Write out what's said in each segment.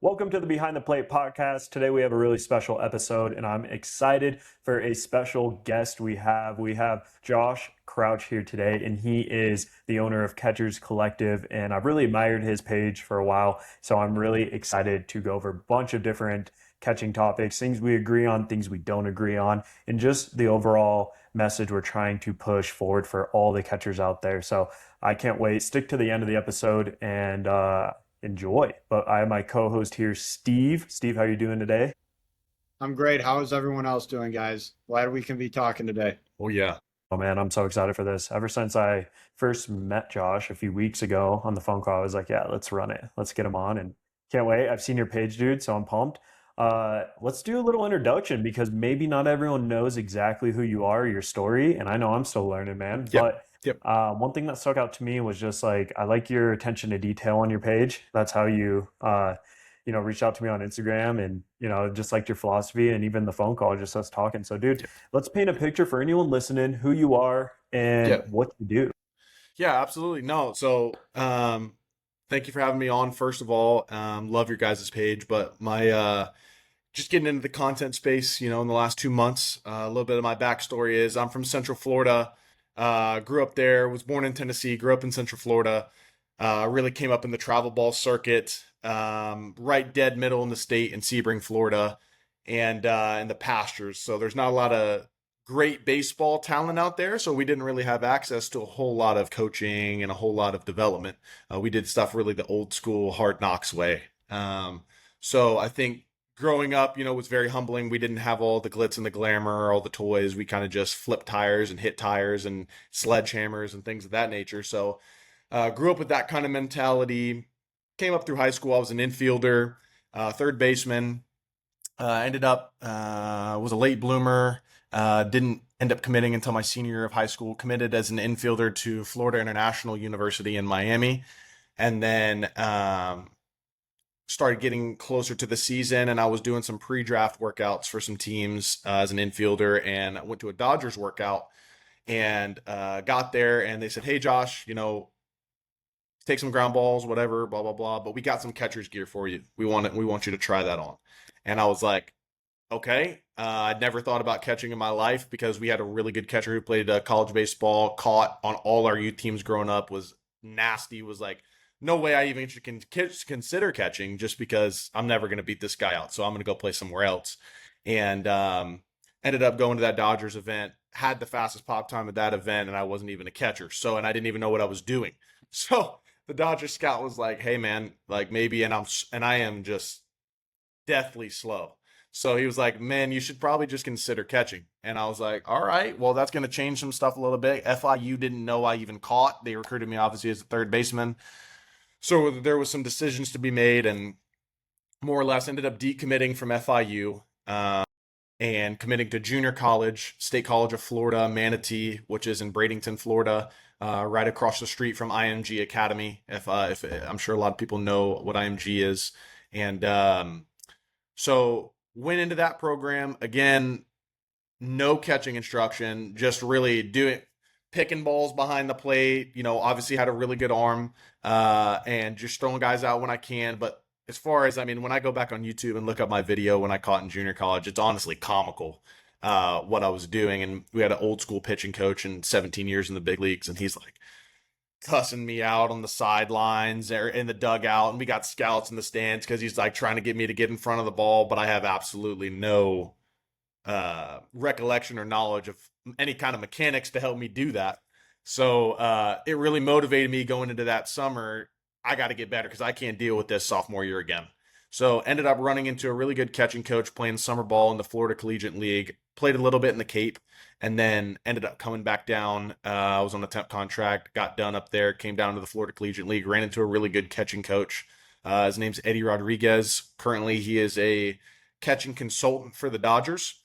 Welcome to the Behind the Plate podcast. Today we have a really special episode, and I'm excited for a special guest we have. We have Josh Crouch here today, and he is the owner of Catchers Collective, and I've really admired his page for a while, so I'm really excited to go over a bunch of different catching topics, things we agree on, things we don't agree on, and just the overall message we're trying to push forward for all the catchers out there. So I can't wait. Stick to the end of the episode and enjoy. But I have my co-host here, Steve. Steve, how are you doing today? I'm great. How is everyone else doing, guys? Glad we can be talking today. Oh yeah. Oh man, I'm so excited for this. Ever since I first met Josh a few weeks ago on the phone call, I was like, yeah, let's run it. Let's get him on, and can't wait. I've seen your page, dude, so I'm pumped. Let's do a little introduction because maybe not everyone knows exactly who you are, your story, and I know I'm still learning, man. Yep. But Yep. one thing that stuck out to me was just like I like your attention to detail on your page. That's how you reached out to me on Instagram, and just liked your philosophy and even the phone call, just us talking. So, dude, Yep. let's paint a picture for anyone listening, who you are and Yep. what you do. Yeah, absolutely. No. Thank you for having me on. First of all, love your guys' page, but just getting into the content space, in the last 2 months, a little bit of my backstory is I'm from Central Florida. Grew up there, was born in Tennessee, grew up in Central Florida. Really came up in the travel ball circuit, right dead middle in the state in Sebring, Florida, and in the pastures. So there's not a lot of great baseball talent out there. So we didn't really have access to a whole lot of coaching and a whole lot of development. We did stuff really the old school hard knocks way. So I think growing up, was very humbling. We didn't have all the glitz and the glamour, all the toys. We kind of just flipped tires and hit tires and sledgehammers and things of that nature. So grew up with that kind of mentality. Came up through high school. I was an infielder, third baseman. Ended up was a late bloomer. Didn't end up committing until my senior year of high school. Committed as an infielder to Florida International University in Miami, and then started getting closer to the season. And I was doing some pre-draft workouts for some teams as an infielder, and I went to a Dodgers workout and got there, and they said, "Hey, Josh, take some ground balls, whatever, blah blah blah. But we got some catcher's gear for you. We want you to try that on." And I was like, "Okay." I'd never thought about catching in my life because we had a really good catcher who played college baseball, caught on all our youth teams growing up, was nasty. Was like, no way I even should consider catching just because I'm never going to beat this guy out. So I'm going to go play somewhere else. And ended up going to that Dodgers event, had the fastest pop time at that event, and I wasn't even a catcher. And I didn't even know what I was doing. So the Dodger scout was like, "Hey man, like maybe," and I am just deathly slow. So he was like, "Man, you should probably just consider catching." And I was like, "All right, well, that's going to change some stuff a little bit." FIU didn't know I even caught. They recruited me obviously as a third baseman. So there was some decisions to be made, and more or less ended up decommitting from FIU and committing to junior college, State College of Florida, Manatee, which is in Bradenton, Florida, right across the street from IMG Academy. If I'm sure a lot of people know what IMG is, and so went into that program again. No catching instruction, just really doing picking balls behind the plate. Obviously had a really good arm, and just throwing guys out when I can. But as far as, I mean, when I go back on YouTube and look up my video when I caught in junior college, it's honestly comical what I was doing. And we had an old school pitching coach in 17 years in the big leagues, and he's like cussing me out on the sidelines or in the dugout, and we got scouts in the stands because he's like trying to get me to get in front of the ball, but I have absolutely no recollection or knowledge of any kind of mechanics to help me do that. So it really motivated me going into that summer. I got to get better because I can't deal with this sophomore year again. So ended up running into a really good catching coach playing summer ball in the Florida Collegiate League. Played a little bit in the Cape, and then ended up coming back down. I was on a temp contract, got done up there, came down to the Florida Collegiate League, ran into a really good catching coach. His name's Eddie Rodriguez. Currently, he is a catching consultant for the Dodgers.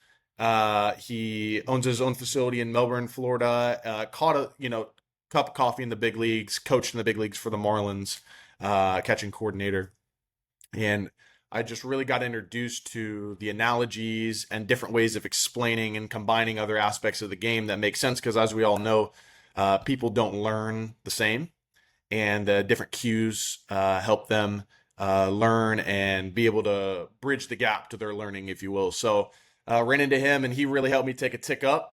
He owns his own facility in Melbourne, Florida. Caught a cup of coffee in the big leagues, coached in the big leagues for the Marlins, catching coordinator, and I just really got introduced to the analogies and different ways of explaining and combining other aspects of the game that make sense. Because as we all know, people don't learn the same, and different cues help them learn and be able to bridge the gap to their learning, if you will. So ran into him, and he really helped me take a tick up.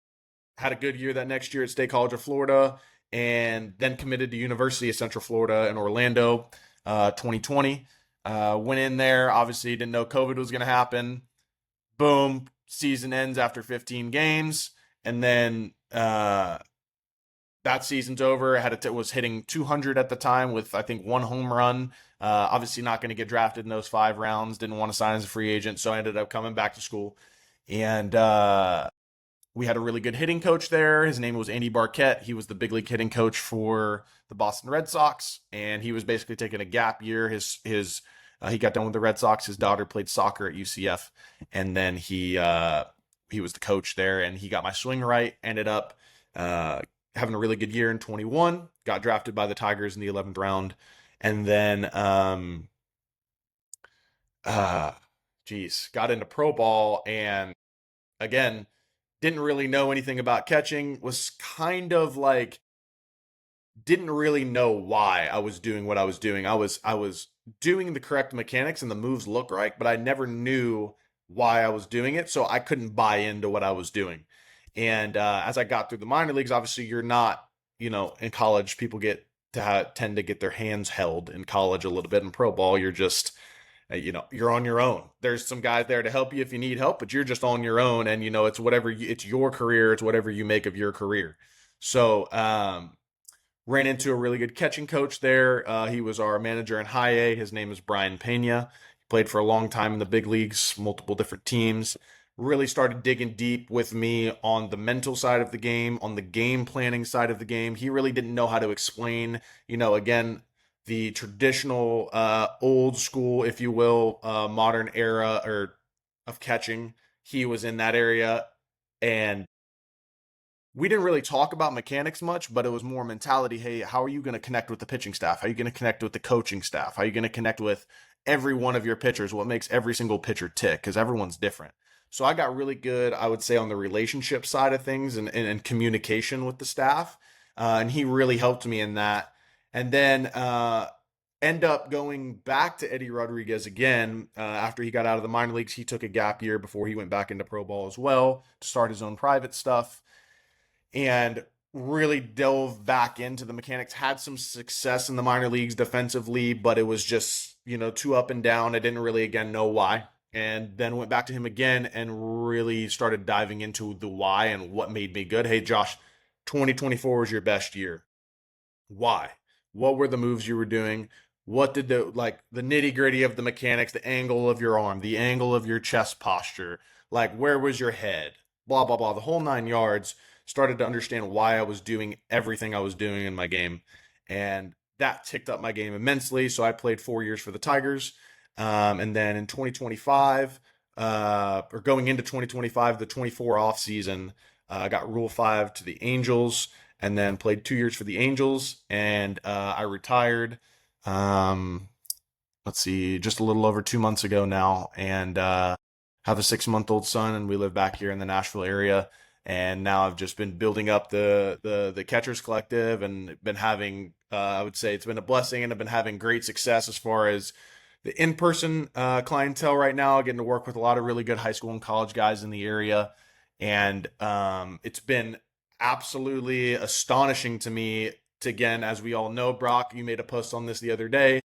Had a good year that next year at State College of Florida, and then committed to University of Central Florida in Orlando, 2020. Went in there, obviously didn't know COVID was going to happen. Boom, season ends after 15 games, and then that season's over. Was hitting 200 at the time with, I think, one home run. Obviously not going to get drafted in those 5 rounds. Didn't want to sign as a free agent, so I ended up coming back to school. And we had a really good hitting coach there. His name was Andy Barquette. He was the big league hitting coach for the Boston Red Sox, and he was basically taking a gap year. He got done with the Red Sox. His daughter played soccer at UCF, and then he was the coach there, and he got my swing right. Ended up having a really good year in 21. Got drafted by the Tigers in the 11th round, and then got into pro ball, and again, didn't really know anything about catching. Was kind of like, didn't really know why I was doing what I was doing. I was doing the correct mechanics and the moves look right, but I never knew why I was doing it, so I couldn't buy into what I was doing. And as I got through the minor leagues, obviously you're not, in college, people tend to get their hands held in college a little bit. In pro ball, you're just, you're on your own. There's some guys there to help you if you need help, but you're just on your own. And, it's it's your career. It's whatever you make of your career. So, ran into a really good catching coach there. He was our manager in high A. His name is Brian Pena. He played for a long time in the big leagues, multiple different teams. Really started digging deep with me on the mental side of the game, on the game planning side of the game. He really didn't know how to explain, again, the traditional old school, if you will, modern era of catching. He was in that area, and we didn't really talk about mechanics much, but it was more mentality. Hey, how are you going to connect with the pitching staff? How are you going to connect with the coaching staff? How are you going to connect with every one of your pitchers? What makes every single pitcher tick? Because everyone's different. So I got really good, I would say, on the relationship side of things and communication with the staff. And he really helped me in that. And then end up going back to Eddie Rodriguez again. After he got out of the minor leagues, he took a gap year before he went back into pro ball as well to start his own private stuff. And really delve back into the mechanics. Had some success in the minor leagues defensively, but it was just, too up and down. I didn't really, again, know why. And then went back to him again and really started diving into the why and what made me good. Hey, Josh, 2024 was your best year. Why? What were the moves you were doing? What did the nitty gritty of the mechanics, the angle of your arm, the angle of your chest posture, where was your head? Blah, blah, blah. The whole 9 yards. Started to understand why I was doing everything I was doing in my game. And that ticked up my game immensely. So I played 4 years for the Tigers. And then in 2025, or going into 2025, the 24 off season, I got Rule 5 to the Angels, and then played 2 years for the Angels. And I retired, just a little over 2 months ago now, and have a 6-month-old son, and we live back here in the Nashville area. And now I've just been building up the Catchers Collective, and been having, I would say it's been a blessing, and I've been having great success as far as the in-person clientele right now, getting to work with a lot of really good high school and college guys in the area. And it's been absolutely astonishing to me to, again, as we all know, Brock, you made a post on this the other day,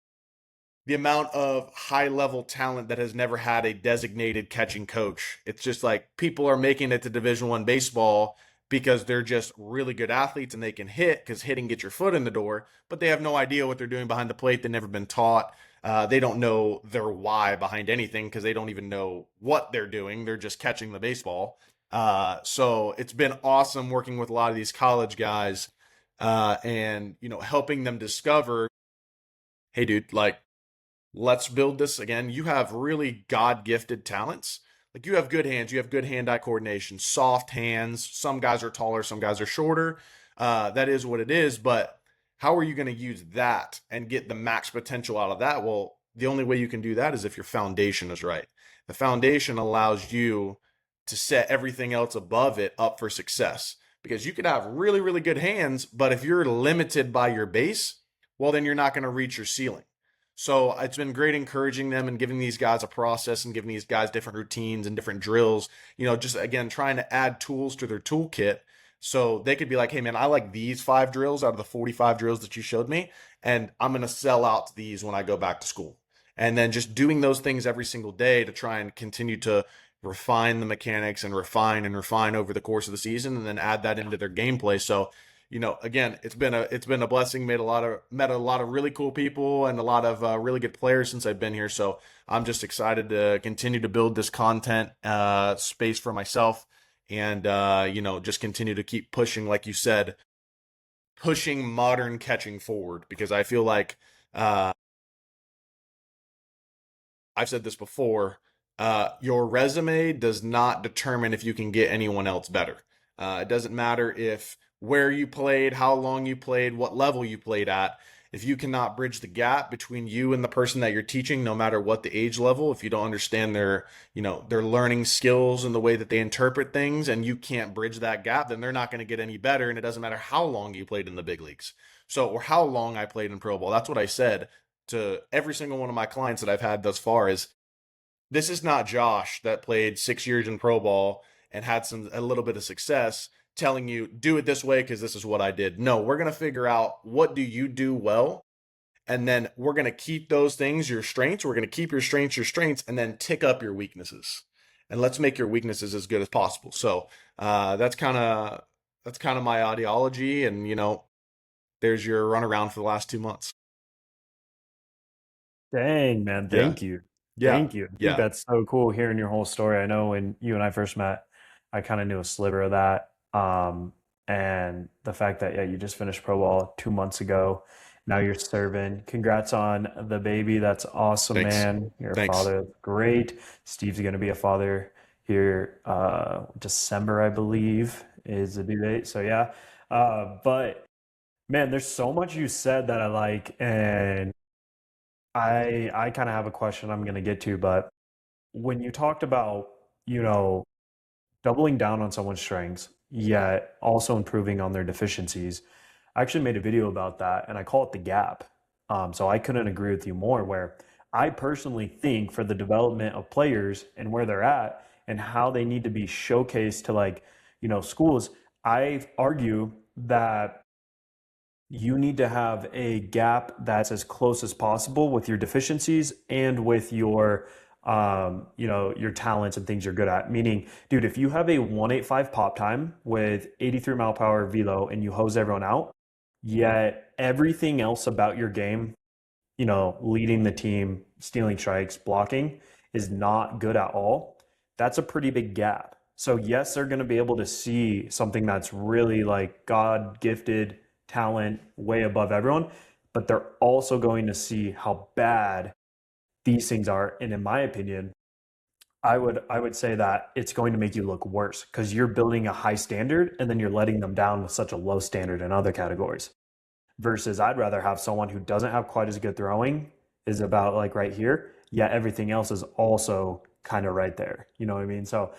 the amount of high-level talent that has never had a designated catching coach. It's just people are making it to Division I baseball because they're just really good athletes and they can hit, because hitting gets your foot in the door, but they have no idea what they're doing behind the plate. They've never been taught. They don't know their why behind anything, because they don't even know what they're doing. They're just catching the baseball. So it's been awesome working with a lot of these college guys and, helping them discover, hey, dude, let's build this again. You have really God-gifted talents. You have good hands. You have good hand-eye coordination, soft hands. Some guys are taller. Some guys are shorter. That is what it is. But how are you going to use that and get the max potential out of that? Well, the only way you can do that is if your foundation is right. The foundation allows you to set everything else above it up for success, because you could have really, really good hands, but if you're limited by your base, well, then you're not going to reach your ceiling. So it's been great encouraging them and giving these guys a process and giving these guys different routines and different drills, just again, trying to add tools to their toolkit so they could be like, hey, man, I like these 5 drills out of the 45 drills that you showed me, and I'm going to sell out to these when I go back to school. And then just doing those things every single day to try and continue to refine the mechanics and refine over the course of the season, and then add that into their gameplay. So, again, it's been a blessing. Met a lot of really cool people and a lot of really good players since I've been here. So I'm just excited to continue to build this content space for myself, and just continue to keep pushing, like you said, pushing modern catching forward, because I feel like I've said this before. Your resume does not determine if you can get anyone else better. It doesn't matter if where you played, how long you played, what level you played at. If you cannot bridge the gap between you and the person that you're teaching, no matter what the age level, if you don't understand their learning skills and the way that they interpret things, and you can't bridge that gap, then they're not going to get any better. And it doesn't matter how long you played in the big leagues. So, or how long I played in pro ball. That's what I said to every single one of my clients that I've had thus far is, this is not Josh that played 6 years in pro ball and had a little bit of success telling you do it this way because this is what I did. No, we're going to figure out what do you do well, and then we're going to keep those things your strengths. We're going to keep your strengths, and then tick up your weaknesses, and let's make your weaknesses as good as possible. So that's kind of my ideology, and there's your runaround for the last 2 months. Dang, man. Yeah. Thank you. Yeah. Thank you. I think Yeah. that's so cool hearing your whole story. I know when you and I first met, I kind of knew a sliver of that. And the fact that, yeah, you just finished pro ball 2 months ago. Now you're serving. Congrats on the baby. That's awesome, Thanks. man. You're a Thanks. father. Great. Steve's going to be a father here, December, I believe, is the due date. So, yeah. But man, there's so much you said that I like, and I kind of have a question I'm going to get to, but when you talked about, you know, doubling down on someone's strengths, yet also improving on their deficiencies, I actually made a video about that and I call it the gap. So I couldn't agree with you more, where I personally think for the development of players and where they're at and how they need to be showcased to, like, schools, I argue that you need to have a gap that's as close as possible with your deficiencies and with your talents and things you're good at. Meaning, dude, if you have a 185 pop time with 83 mile per hour velo and you hose everyone out, yet everything else about your game, leading the team, stealing strikes, blocking, is not good at all, that's a pretty big gap. So yes, they're going to be able to see something that's really like God gifted talent way above everyone, but they're also going to see how bad these things are. And in my opinion, I would say that it's going to make you look worse because you're building a high standard and then you're letting them down with such a low standard in other categories. Versus I'd rather have someone who doesn't have quite as good throwing, is about like right here, yet everything else is also kind of right there. You know what I mean? So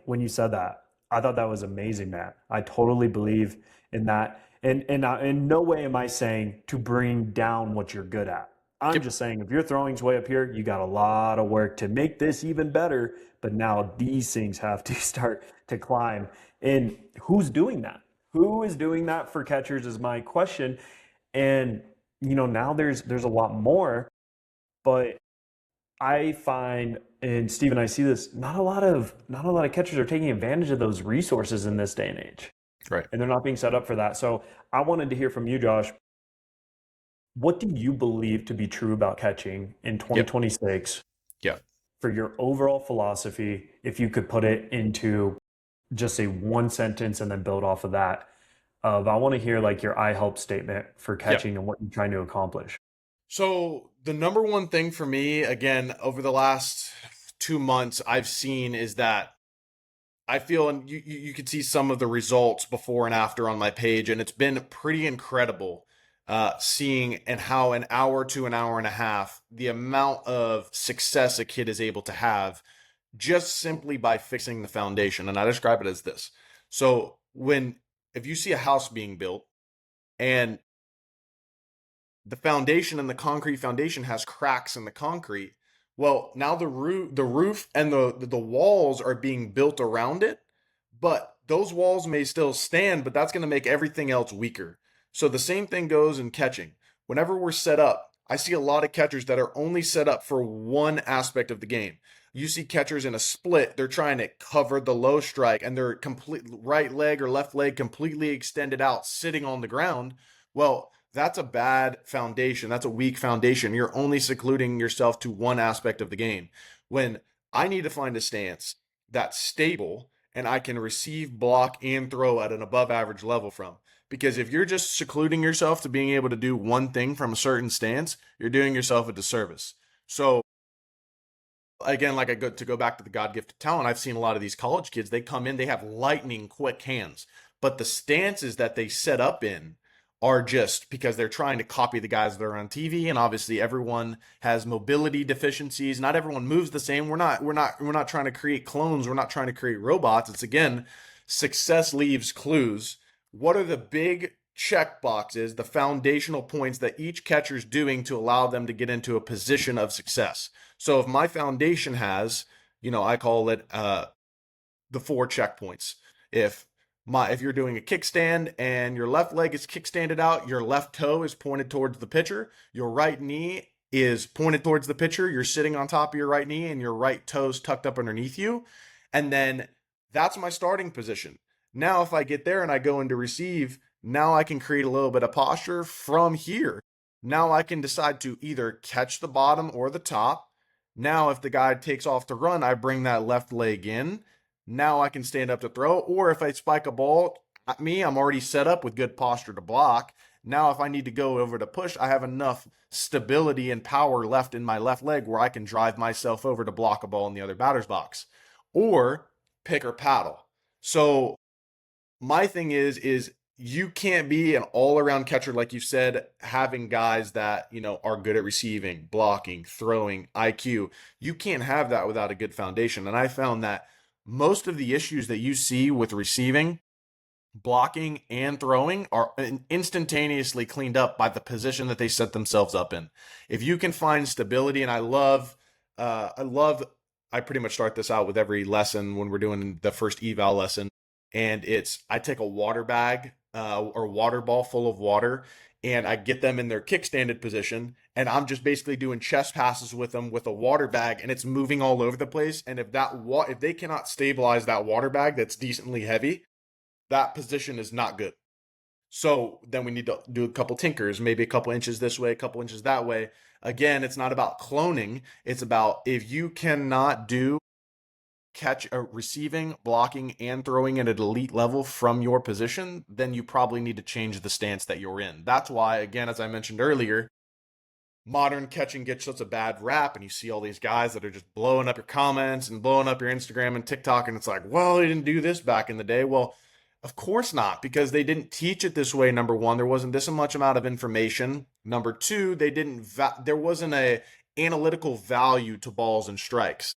when you said that, I thought that was amazing, Matt. I totally believe in that. And in no way am I saying to bring down what you're good at. I'm Yep. just saying if your throwing's way up here, you got a lot of work to make this even better. But now these things have to start to climb. And who's doing that? Who is doing that for catchers is my question. And now there's a lot more, but I find, and Steve and I see this, not a lot of catchers are taking advantage of those resources in this day and age. Right. And they're not being set up for that. So I wanted to hear from you, Josh. What do you believe to be true about catching in 2026? Yeah. For your overall philosophy, if you could put it into just say one sentence and then build off of that. I want to hear like your I help statement for catching and what you're trying to accomplish. So the number one thing for me, again, over the last 2 months, I've seen is that I feel, and you could see some of the results before and after on my page, and it's been pretty incredible seeing and how an hour to an hour and a half, the amount of success a kid is able to have just simply by fixing the foundation. And I describe it as this. So if you see a house being built and the foundation and the concrete foundation has cracks in the concrete. Well, now the roof and the walls are being built around it, but those walls may still stand, but that's going to make everything else weaker. So the same thing goes in catching. Whenever we're set up, I see a lot of catchers that are only set up for one aspect of the game. You see catchers in a split, they're trying to cover the low strike and their complete right leg or left leg completely extended out, sitting on the ground. Well, that's a bad foundation. That's a weak foundation. You're only secluding yourself to one aspect of the game. When I need to find a stance that's stable and I can receive, block, and throw at an above average level from. Because if you're just secluding yourself to being able to do one thing from a certain stance, you're doing yourself a disservice. So again, like to go back to the God gifted talent, I've seen a lot of these college kids, they come in, they have lightning quick hands, but the stances that they set up in are just because they're trying to copy the guys that are on TV. And obviously everyone has mobility deficiencies. Not everyone moves the same. We're not trying to create clones. We're not trying to create robots. It's, again, success leaves clues. What are the big check boxes, the foundational points that each catcher's doing to allow them to get into a position of success? So if my foundation has, I call it the 4 checkpoints. If you're doing a kickstand and your left leg is kickstanded out, your left toe is pointed towards the pitcher, your right knee is pointed towards the pitcher, you're sitting on top of your right knee and your right toe's tucked up underneath you, and then that's my starting position. Now, if I get there and I go into receive, now I can create a little bit of posture from here. Now I can decide to either catch the bottom or the top. Now, if the guy takes off to run, I bring that left leg in. Now I can stand up to throw, or if I spike a ball at me, I'm already set up with good posture to block. Now, if I need to go over to push, I have enough stability and power left in my left leg where I can drive myself over to block a ball in the other batter's box, or pick or paddle. So my thing is you can't be an all-around catcher, like you said, having guys that, are good at receiving, blocking, throwing, IQ. You can't have that without a good foundation. And I found that most of the issues that you see with receiving, blocking, and throwing are instantaneously cleaned up by the position that they set themselves up in. If you can find stability, and I pretty much start this out with every lesson when we're doing the first eval lesson, and I take a water bag or water ball full of water, and I get them in their kickstanded position, and I'm just basically doing chest passes with them with a water bag, and it's moving all over the place. And if they cannot stabilize that water bag that's decently heavy, that position is not good. So then we need to do a couple tinkers, maybe a couple inches this way, a couple inches that way. Again, it's not about cloning. It's about, if you cannot do receiving, blocking, and throwing at an elite level from your position, then you probably need to change the stance that you're in. That's why, again, as I mentioned earlier, modern catching gets such a bad rap, and you see all these guys that are just blowing up your comments and blowing up your Instagram and TikTok, and it's like, well, they didn't do this back in the day. Well, of course not, because they didn't teach it this way. Number one, there wasn't this much amount of information. Number two, there wasn't a analytical value to balls and strikes.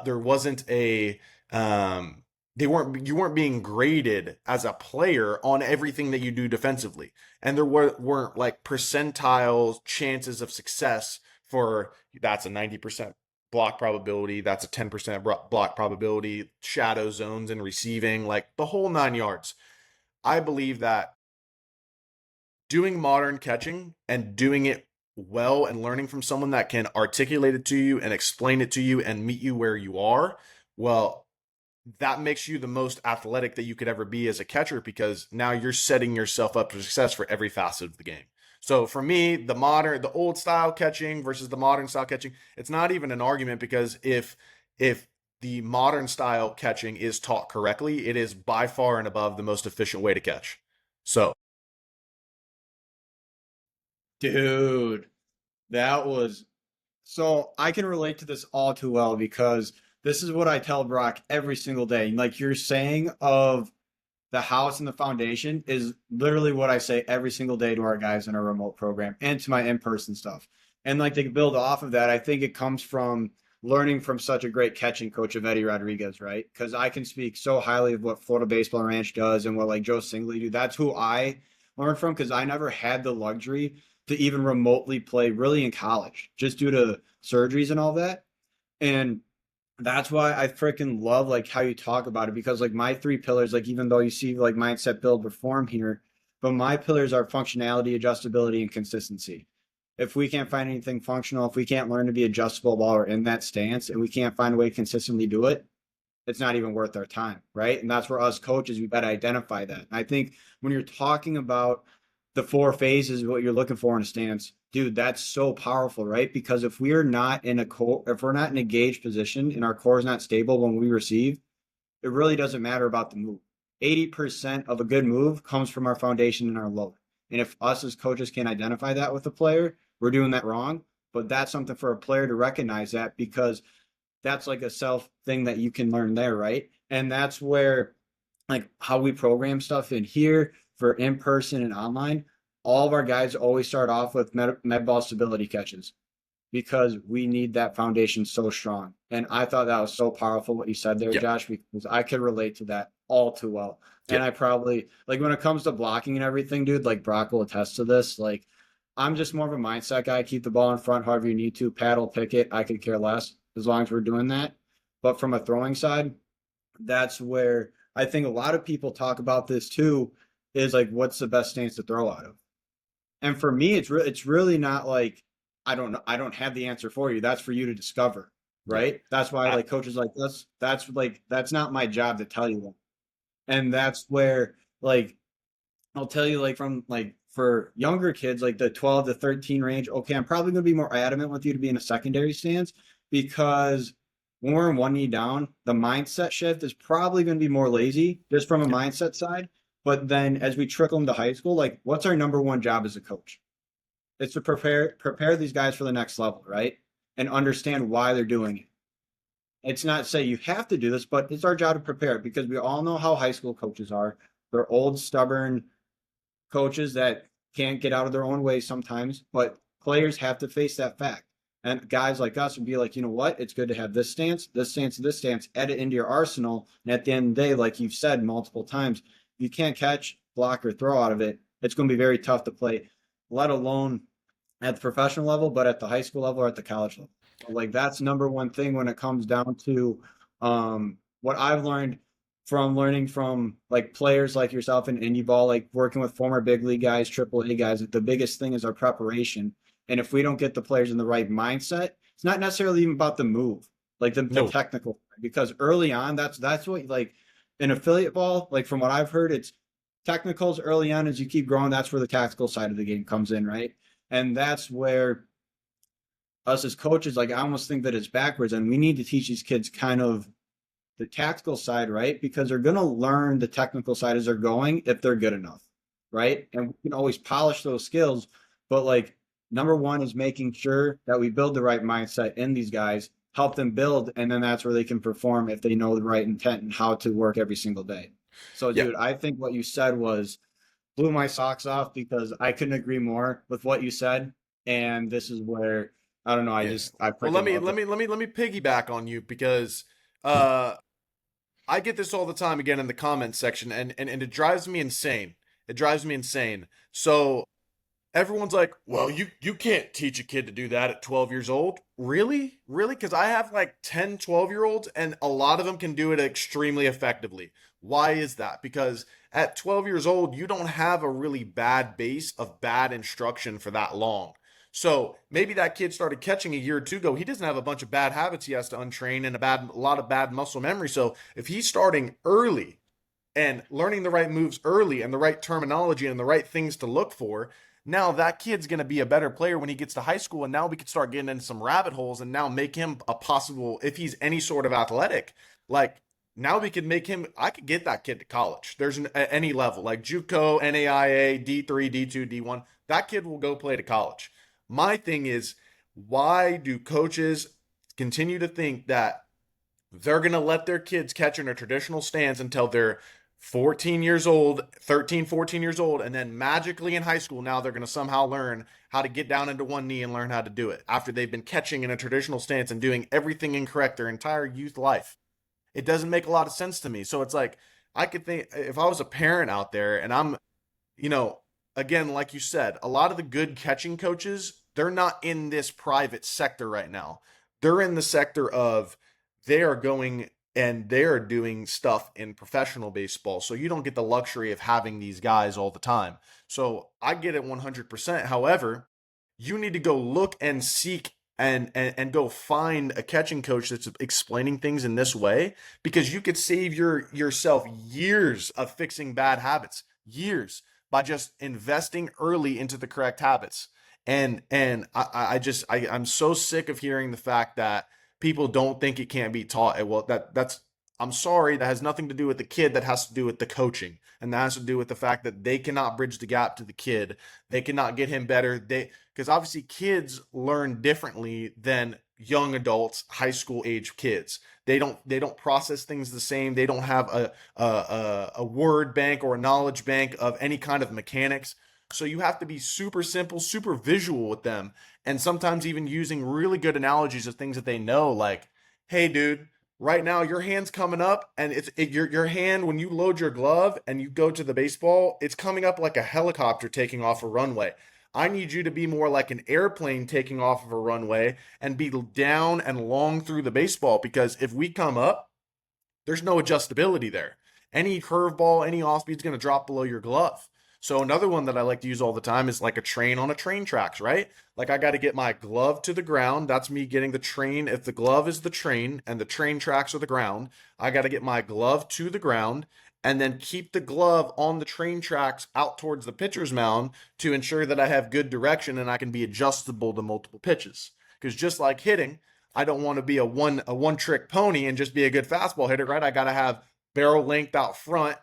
There wasn't you weren't being graded as a player on everything that you do defensively. And there weren't like percentile chances of success for, that's a 90% block probability, that's a 10% block probability, shadow zones and receiving, like the whole 9 yards. I believe that doing modern catching and doing it well and learning from someone that can articulate it to you and explain it to you and meet you where you are, well, that makes you the most athletic that you could ever be as a catcher, because now you're setting yourself up for success for every facet of the game. So for me, the old style catching versus the modern style catching, it's not even an argument, because if the modern style catching is taught correctly, it is by far and above the most efficient way to catch. So Dude, so I can relate to this all too well, because this is what I tell Brock every single day. Like you're saying of the house and the foundation is literally what I say every single day to our guys in our remote program and to my in-person stuff. And like to build off of that, I think it comes from learning from such a great catching coach of Eddie Rodriguez, right? Because I can speak so highly of what Florida Baseball Ranch does and what like Joe Singley do. That's who I learned from, because I never had the luxury to even remotely play really in college, just due to surgeries and all that. And that's why I freaking love like how you talk about it, because like my three pillars, like even though you see like mindset, build, perform here, but my pillars are functionality, adjustability, and consistency. If we can't find anything functional, if we can't learn to be adjustable while we're in that stance, and we can't find a way to consistently do it, it's not even worth our time, right? And that's where us coaches, we got to identify that. And I think when you're talking about the four phases, what you're looking for in a stance, dude, that's so powerful, right? Because if we are not in a core, if we're not in a engaged position and our core is not stable when we receive, it really doesn't matter about the move. 80% of a good move comes from our foundation and our load. And if us as coaches can't identify that with the player, we're doing that wrong. But that's something for a player to recognize, that because that's like a self thing that you can learn there, right? And that's where like how we program stuff in here for in person and online. All of our guys always start off with med ball stability catches, because we need that foundation so strong. And I thought that was so powerful what you said there, Yep. Josh, because I could relate to that all too well. And Yep. I probably like when it comes to blocking and everything, dude, like Brock will attest to this. Like I'm just more of a mindset guy. Keep the ball in front however you need to, paddle, pick it. I could care less as long as we're doing that. But from a throwing side, that's where I think a lot of people talk about this too, is like what's the best stance to throw out of. And for me, it's really not like I don't know, I don't have the answer for you. That's for you to discover, Yeah. right? That's why I- like coaches like that's like that's not my job to tell you that. And that's where like I'll tell you like from like for younger kids like the 12 to 13 range, okay, I'm probably going to be more adamant with you to be in a secondary stance, because when we're in one knee down, the mindset shift is probably going to be more lazy just from a Yep. mindset side. But then as we trickle into high school, like what's our number one job as a coach? It's to prepare these guys for the next level, right? And understand why they're doing it. It's not say you have to do this, but it's our job to prepare, because we all know how high school coaches are. They're old, stubborn coaches that can't get out of their own way sometimes, but players have to face that fact. And guys like us would be like, you know what? It's good to have this stance, this stance, this stance, add it into your arsenal. And at the end of the day, like you've said multiple times, you can't catch, block, or throw out of it. It's going to be very tough to play, let alone at the professional level, but at the high school level or at the college level. So, like that's number one thing when it comes down to what I've learned from learning from like players like yourself in indie ball, like working with former big league guys, triple A guys. The biggest thing is our preparation. And if we don't get the players in the right mindset, it's not necessarily even about the move, like the No. technical, because early on, that's what like in affiliate ball, like from what I've heard, it's technicals early on. As you keep growing, that's where the tactical side of the game comes in, right? And that's where us as coaches, like I almost think that it's backwards, and we need to teach these kids kind of the tactical side, right? Because they're going to learn the technical side as they're going if they're good enough, right? And we can always polish those skills, but like number one is making sure that we build the right mindset in these guys, help them build, and then that's where they can perform if they know the right intent and how to work every single day. So, Yeah. dude, I think what you said was blew my socks off, because I couldn't agree more with what you said. And this is where I don't know. I Yeah. just I Well, freaking let me love let it. me let me let me piggyback on you, because I get this all the time again in the comments section, and it drives me insane. It drives me insane. So everyone's like, well, you can't teach a kid to do that at 12 years old. Really? Really? Because I have like 10, 12-year-olds, and a lot of them can do it extremely effectively. Why is that? Because at 12 years old, you don't have a really bad base of bad instruction for that long. So maybe that kid started catching a year or two ago. He doesn't have a bunch of bad habits he has to untrain and a lot of bad muscle memory. So if he's starting early and learning the right moves early and the right terminology and the right things to look for, now that kid's going to be a better player when he gets to high school. And now we could start getting into some rabbit holes and now make him a possible, if he's any sort of athletic, like now we could make him, I could get that kid to college. There's any level like JUCO, NAIA, D3, D2, D1. That kid will go play to college. My thing is, why do coaches continue to think that they're going to let their kids catch in a traditional stance until they're 14 years old, 13, 14 years old, and then magically in high school, now they're going to somehow learn how to get down into one knee and learn how to do it after they've been catching in a traditional stance and doing everything incorrect their entire youth life? It doesn't make a lot of sense to me. So it's like, I could think if I was a parent out there and I'm, you know, again, like you said, a lot of the good catching coaches, they're not in this private sector right now. They're in the sector of they are going and they're doing stuff in professional baseball. So you don't get the luxury of having these guys all the time. So I get it 100%. However, you need to go look and seek and go find a catching coach that's explaining things in this way, because you could save yourself years of fixing bad habits, years, by just investing early into the correct habits. I'm so sick of hearing the fact that people don't think it can't be taught. Well, that's I'm sorry, that has nothing to do with the kid. That has to do with the coaching, and that has to do with the fact that they cannot bridge the gap to the kid. They cannot get him better. Because obviously kids learn differently than young adults, high school age kids. They don't process things the same. They don't have a word bank or a knowledge bank of any kind of mechanics. So you have to be super simple, super visual with them, and sometimes even using really good analogies of things that they know, like, hey dude, right now your hand's coming up, and your hand, when you load your glove and you go to the baseball, it's coming up like a helicopter taking off a runway. I need you to be more like an airplane taking off of a runway and be down and long through the baseball, because if we come up, there's no adjustability there. Any curveball, any off speed is going to drop below your glove. So another one that I like to use all the time is like a train on a train tracks, right? Like I got to get my glove to the ground. That's me getting the train. If the glove is the train and the train tracks are the ground, I got to get my glove to the ground and then keep the glove on the train tracks out towards the pitcher's mound to ensure that I have good direction and I can be adjustable to multiple pitches. Because just like hitting, I don't want to be a one trick pony and just be a good fastball hitter, right? I got to have barrel length out front,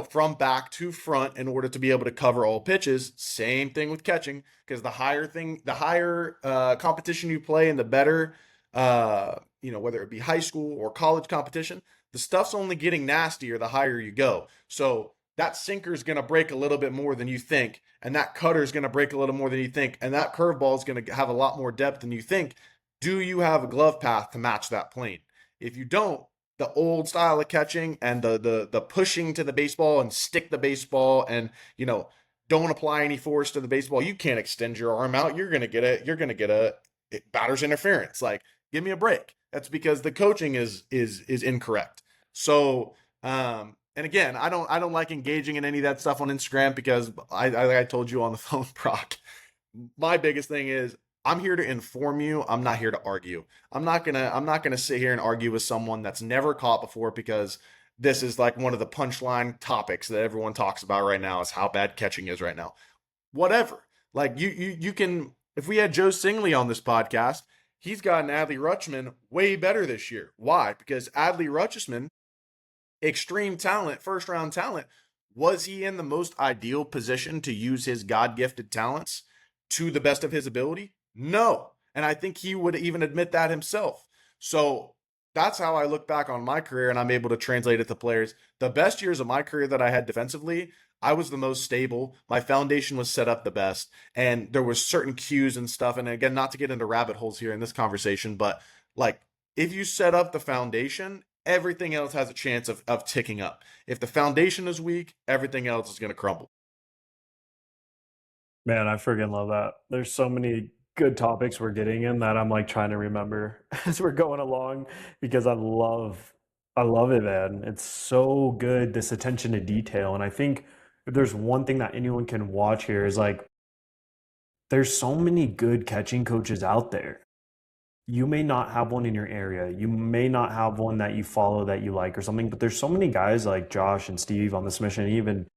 from back to front in order to be able to cover all pitches. Same thing with catching, because the higher competition you play and the better, whether it be high school or college competition, the stuff's only getting nastier the higher you go. So that sinker is going to break a little bit more than you think, and that cutter is going to break a little more than you think, and that curveball is going to have a lot more depth than you think. Do you have a glove path to match that plane? If you don't, the old style of catching and the pushing to the baseball and stick the baseball and don't apply any force to the baseball, you can't extend your arm out. You're gonna get a batter's interference. Like, give me a break. That's because the coaching is incorrect. So and again, I don't like engaging in any of that stuff on Instagram, because I told you on the phone, Brock, my biggest thing is, I'm here to inform you. I'm not here to argue. I'm not gonna sit here and argue with someone that's never caught before, because this is like one of the punchline topics that everyone talks about right now, is how bad catching is right now. Whatever. Like you can, if we had Joe Singley on this podcast, he's gotten Adley Rutschman way better this year. Why? Because Adley Rutschman, extreme talent, first round talent. Was he in the most ideal position to use his God-gifted talents to the best of his ability? No. And I think he would even admit that himself. So that's how I look back on my career, and I'm able to translate it to players. The best years of my career that I had defensively, I was the most stable. My foundation was set up the best, and there were certain cues and stuff. And again, not to get into rabbit holes here in this conversation, but like, if you set up the foundation, everything else has a chance of ticking up. If the foundation is weak, everything else is going to crumble. Man, I freaking love that. There's so many good topics we're getting in that I'm like trying to remember as we're going along, because I love it, man. It's so good, this attention to detail. And I think if there's one thing that anyone can watch here is like, there's so many good catching coaches out there. You may not have one in your area. You may not have one that you follow that you like or something, but there's so many guys like Josh and Steve on this mission, even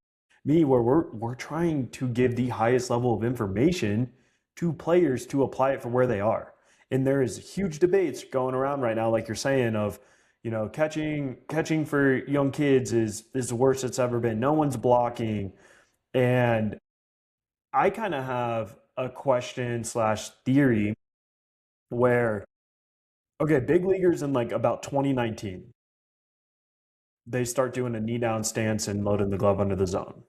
me, where we're trying to give the highest level of information to players to apply it for where they are. And there is huge debates going around right now, like you're saying, of catching for young kids is the worst it's ever been. No one's blocking. And I kind of have a question slash theory where, okay, big leaguers in like about 2019, they start doing a knee down stance and loading the glove under the zone.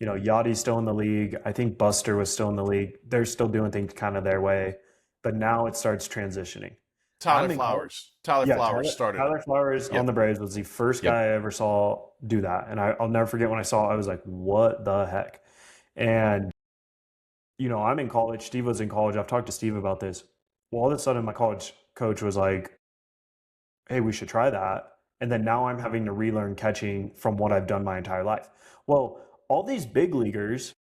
Yachty's still in the league. I think Buster was still in the league. They're still doing things kind of their way, but now it starts transitioning. Tyler Flowers started. Tyler Flowers on the Braves was the first guy I ever saw do that. And I'll never forget when I saw it, I was like, what the heck? And, I'm in college. Steve was in college. I've talked to Steve about this. Well, all of a sudden, my college coach was like, hey, we should try that. And then now I'm having to relearn catching from what I've done my entire life. Well, all these big leaguers,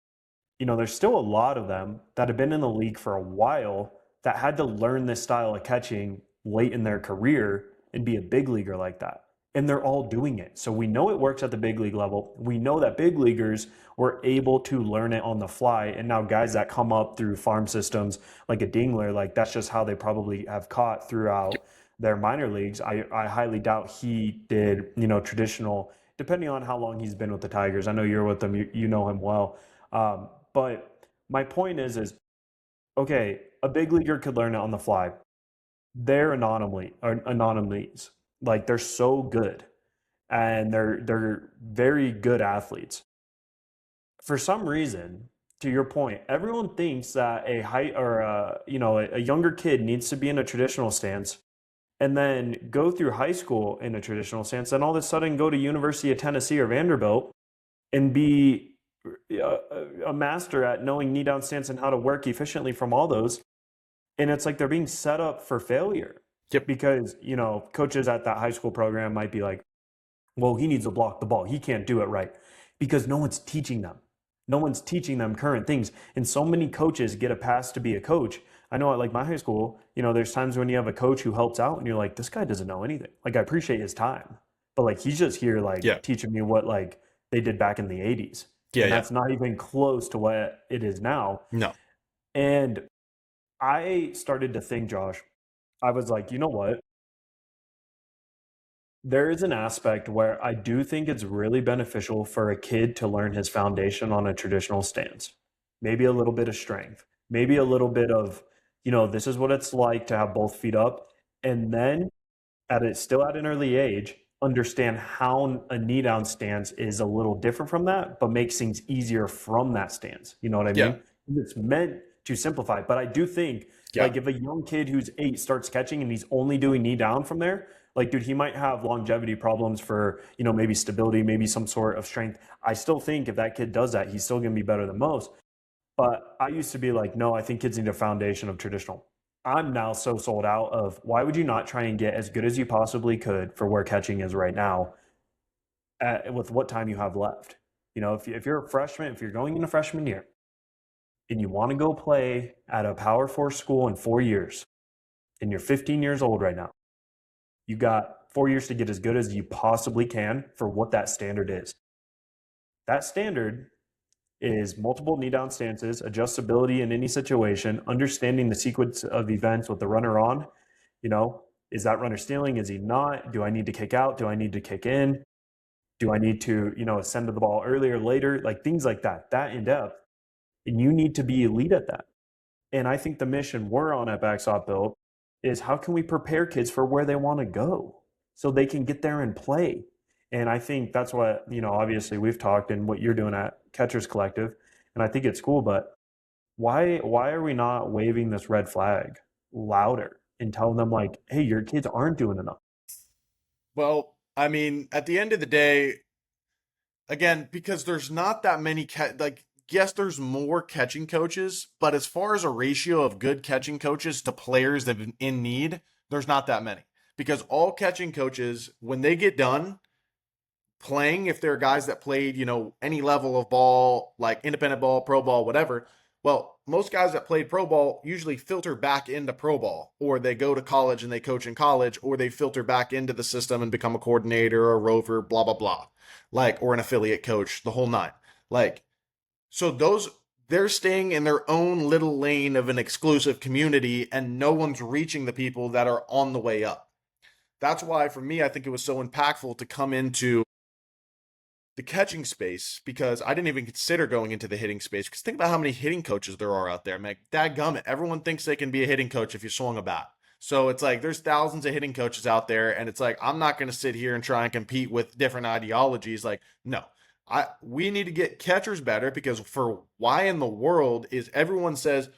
there's still a lot of them that have been in the league for a while that had to learn this style of catching late in their career and be a big leaguer like that. And they're all doing it. So we know it works at the big league level. We know that big leaguers were able to learn it on the fly. And now guys that come up through farm systems like a Dingler, like that's just how they probably have caught throughout their minor leagues. I highly doubt he did, traditional, depending on how long he's been with the Tigers. I know you're with them, you know him well. But my point is okay, a big leaguer could learn it on the fly. They're anomalies. Like they're so good and they're very good athletes. For some reason, to your point, everyone thinks that a height or a younger kid needs to be in a traditional stance and then go through high school in a traditional stance, and all of a sudden go to University of Tennessee or Vanderbilt and be a master at knowing knee down stance and how to work efficiently from all those. And it's like they're being set up for failure. Yep. Because, coaches at that high school program might be like, well, he needs to block the ball. He can't do it right. Because no one's teaching them. No one's teaching them current things. And so many coaches get a pass to be a coach. I know at like my high school, there's times when you have a coach who helps out and you're like, this guy doesn't know anything. Like I appreciate his time. But like he's just here like teaching me what like they did back in the 80s. Yeah. And that's not even close to what it is now. No. And I started to think, Josh, I was like, you know what? There is an aspect where I do think it's really beneficial for a kid to learn his foundation on a traditional stance. Maybe a little bit of strength, maybe a little bit of, this is what it's like to have both feet up. And then still at an early age, understand how a knee down stance is a little different from that, but makes things easier from that stance. You know what I mean? It's meant to simplify. But I do think like if a young kid who's 8 starts catching and he's only doing knee down from there, like, dude, he might have longevity problems for, maybe stability, maybe some sort of strength. I still think if that kid does that, he's still going to be better than most. But I used to be like, no, I think kids need a foundation of traditional. I'm now so sold out of why would you not try and get as good as you possibly could for where catching is right now with what time you have left. If you're a freshman, if you're going into freshman year and you want to go play at a Power 4 school in 4 years and you're 15 years old right now, you got 4 years to get as good as you possibly can for what that standard is. That standard is multiple knee down stances, adjustability in any situation, understanding the sequence of events with the runner on. Is that runner stealing? Is he not? Do I need to kick out? Do I need to kick in? Do I need to, ascend to the ball earlier, later? Like things like that in depth. And you need to be elite at that. And I think the mission we're on at Backstop Build is how can we prepare kids for where they want to go so they can get there and play. And I think that's what, obviously we've talked and what you're doing at Catchers Collective. And I think it's cool, but why are we not waving this red flag louder and telling them like, hey, your kids aren't doing enough? Well, I mean, at the end of the day, again, because there's not that many, yes, there's more catching coaches, but as far as a ratio of good catching coaches to players that are in need, there's not that many. Because all catching coaches, when they get done playing, if they're guys that played, any level of ball, like independent ball, pro ball, whatever, well, most guys that played pro ball usually filter back into pro ball, or they go to college and they coach in college, or they filter back into the system and become a coordinator or a rover, blah, blah, blah, or an affiliate coach, the whole nine. So they're staying in their own little lane of an exclusive community and no one's reaching the people that are on the way up. That's why, for me, I think it was so impactful to come into the catching space, because I didn't even consider going into the hitting space. Because think about how many hitting coaches there are out there. I'm like, dadgummit, everyone thinks they can be a hitting coach if you swung a bat. So it's like there's thousands of hitting coaches out there, and it's like I'm not going to sit here and try and compete with different ideologies. Like, no. We need to get catchers better, because for why in the world is everyone says,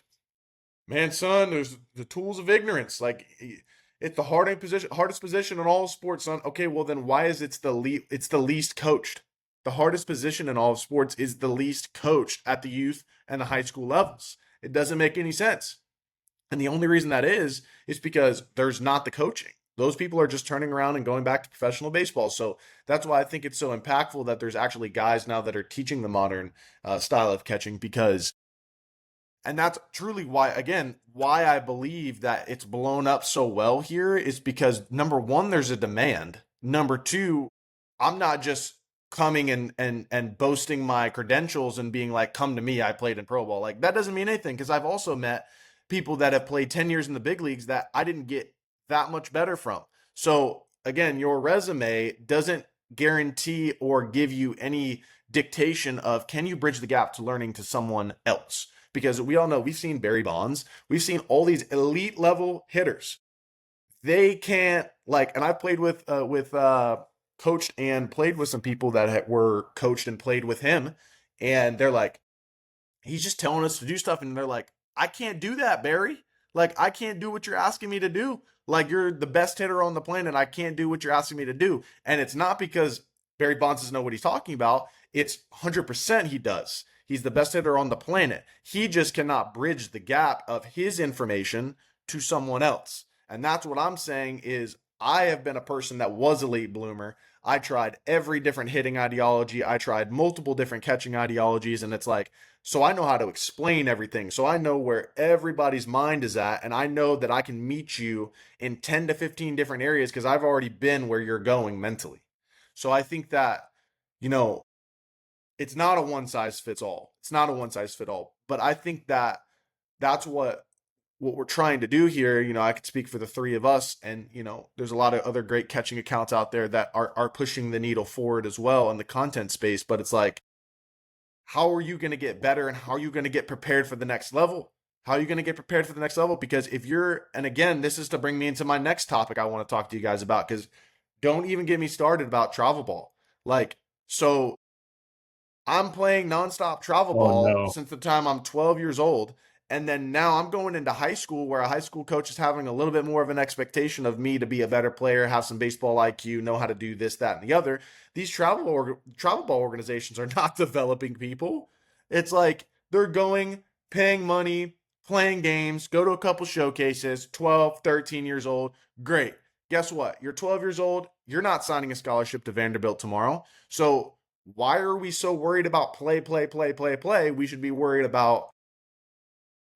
man, son, there's the tools of ignorance. Like, it's the hardest position in all sports, son. Okay, well then why is it's the least coached? the hardest position in all of sports is the least coached at the youth and the high school levels. It doesn't make any sense. And the only reason that is because there's not the coaching. Those people are just turning around and going back to professional baseball. So that's why I think it's so impactful that there's actually guys now that are teaching the modern style of catching, because, and that's truly why, again, why I believe that it's blown up so well here is because, number one, there's a demand. Number two, I'm not just coming and boasting my credentials and being like, come to me, I played in pro ball. Like, that doesn't mean anything, because I've also met people that have played 10 years in the big leagues that I didn't get that much better from. So again, your resume doesn't guarantee or give you any dictation of, can you bridge the gap to learning to someone else? Because we all know, we've seen Barry Bonds, we've seen all these elite level hitters. They can't, like, and I've played with coached and played with some people that were coached and played with him, and they're like, he's just telling us to do stuff, and they're like, I can't do that, Barry. Like, I can't do what you're asking me to do. Like, you're the best hitter on the planet. I can't do what you're asking me to do. And it's not because Barry Bonds doesn't know what he's talking about. It's 100% he does. He's the best hitter on the planet. He just cannot bridge the gap of his information to someone else. And that's what I'm saying is, I have been a person that was a late bloomer. I tried every different hitting ideology. I tried multiple different catching ideologies. And it's like, so I know how to explain everything. So I know where everybody's mind is at. And I know that I can meet you in 10 to 15 different areas because I've already been where you're going mentally. So I think that, it's not a one size fits all. It's not a one size fit all. But I think that that's what we're trying to do here. I could speak for the three of us, and there's a lot of other great catching accounts out there that are pushing the needle forward as well in the content space. But it's like, how are you going to get better, and how are you going to get prepared for the next level? How are you going to get prepared for the next level? Because and again, this is to bring me into my next topic I want to talk to you guys about, because don't even get me started about travel ball. Like, so I'm playing nonstop travel ball since the time I'm 12 years old. And then now I'm going into high school, where a high school coach is having a little bit more of an expectation of me to be a better player, have some baseball IQ, know how to do this, that, and the other. These travel ball organizations are not developing people. It's like they're going, paying money, playing games, go to a couple showcases, 12, 13 years old. Great. Guess what? You're 12 years old. You're not signing a scholarship to Vanderbilt tomorrow. So why are we so worried about play? We should be worried about,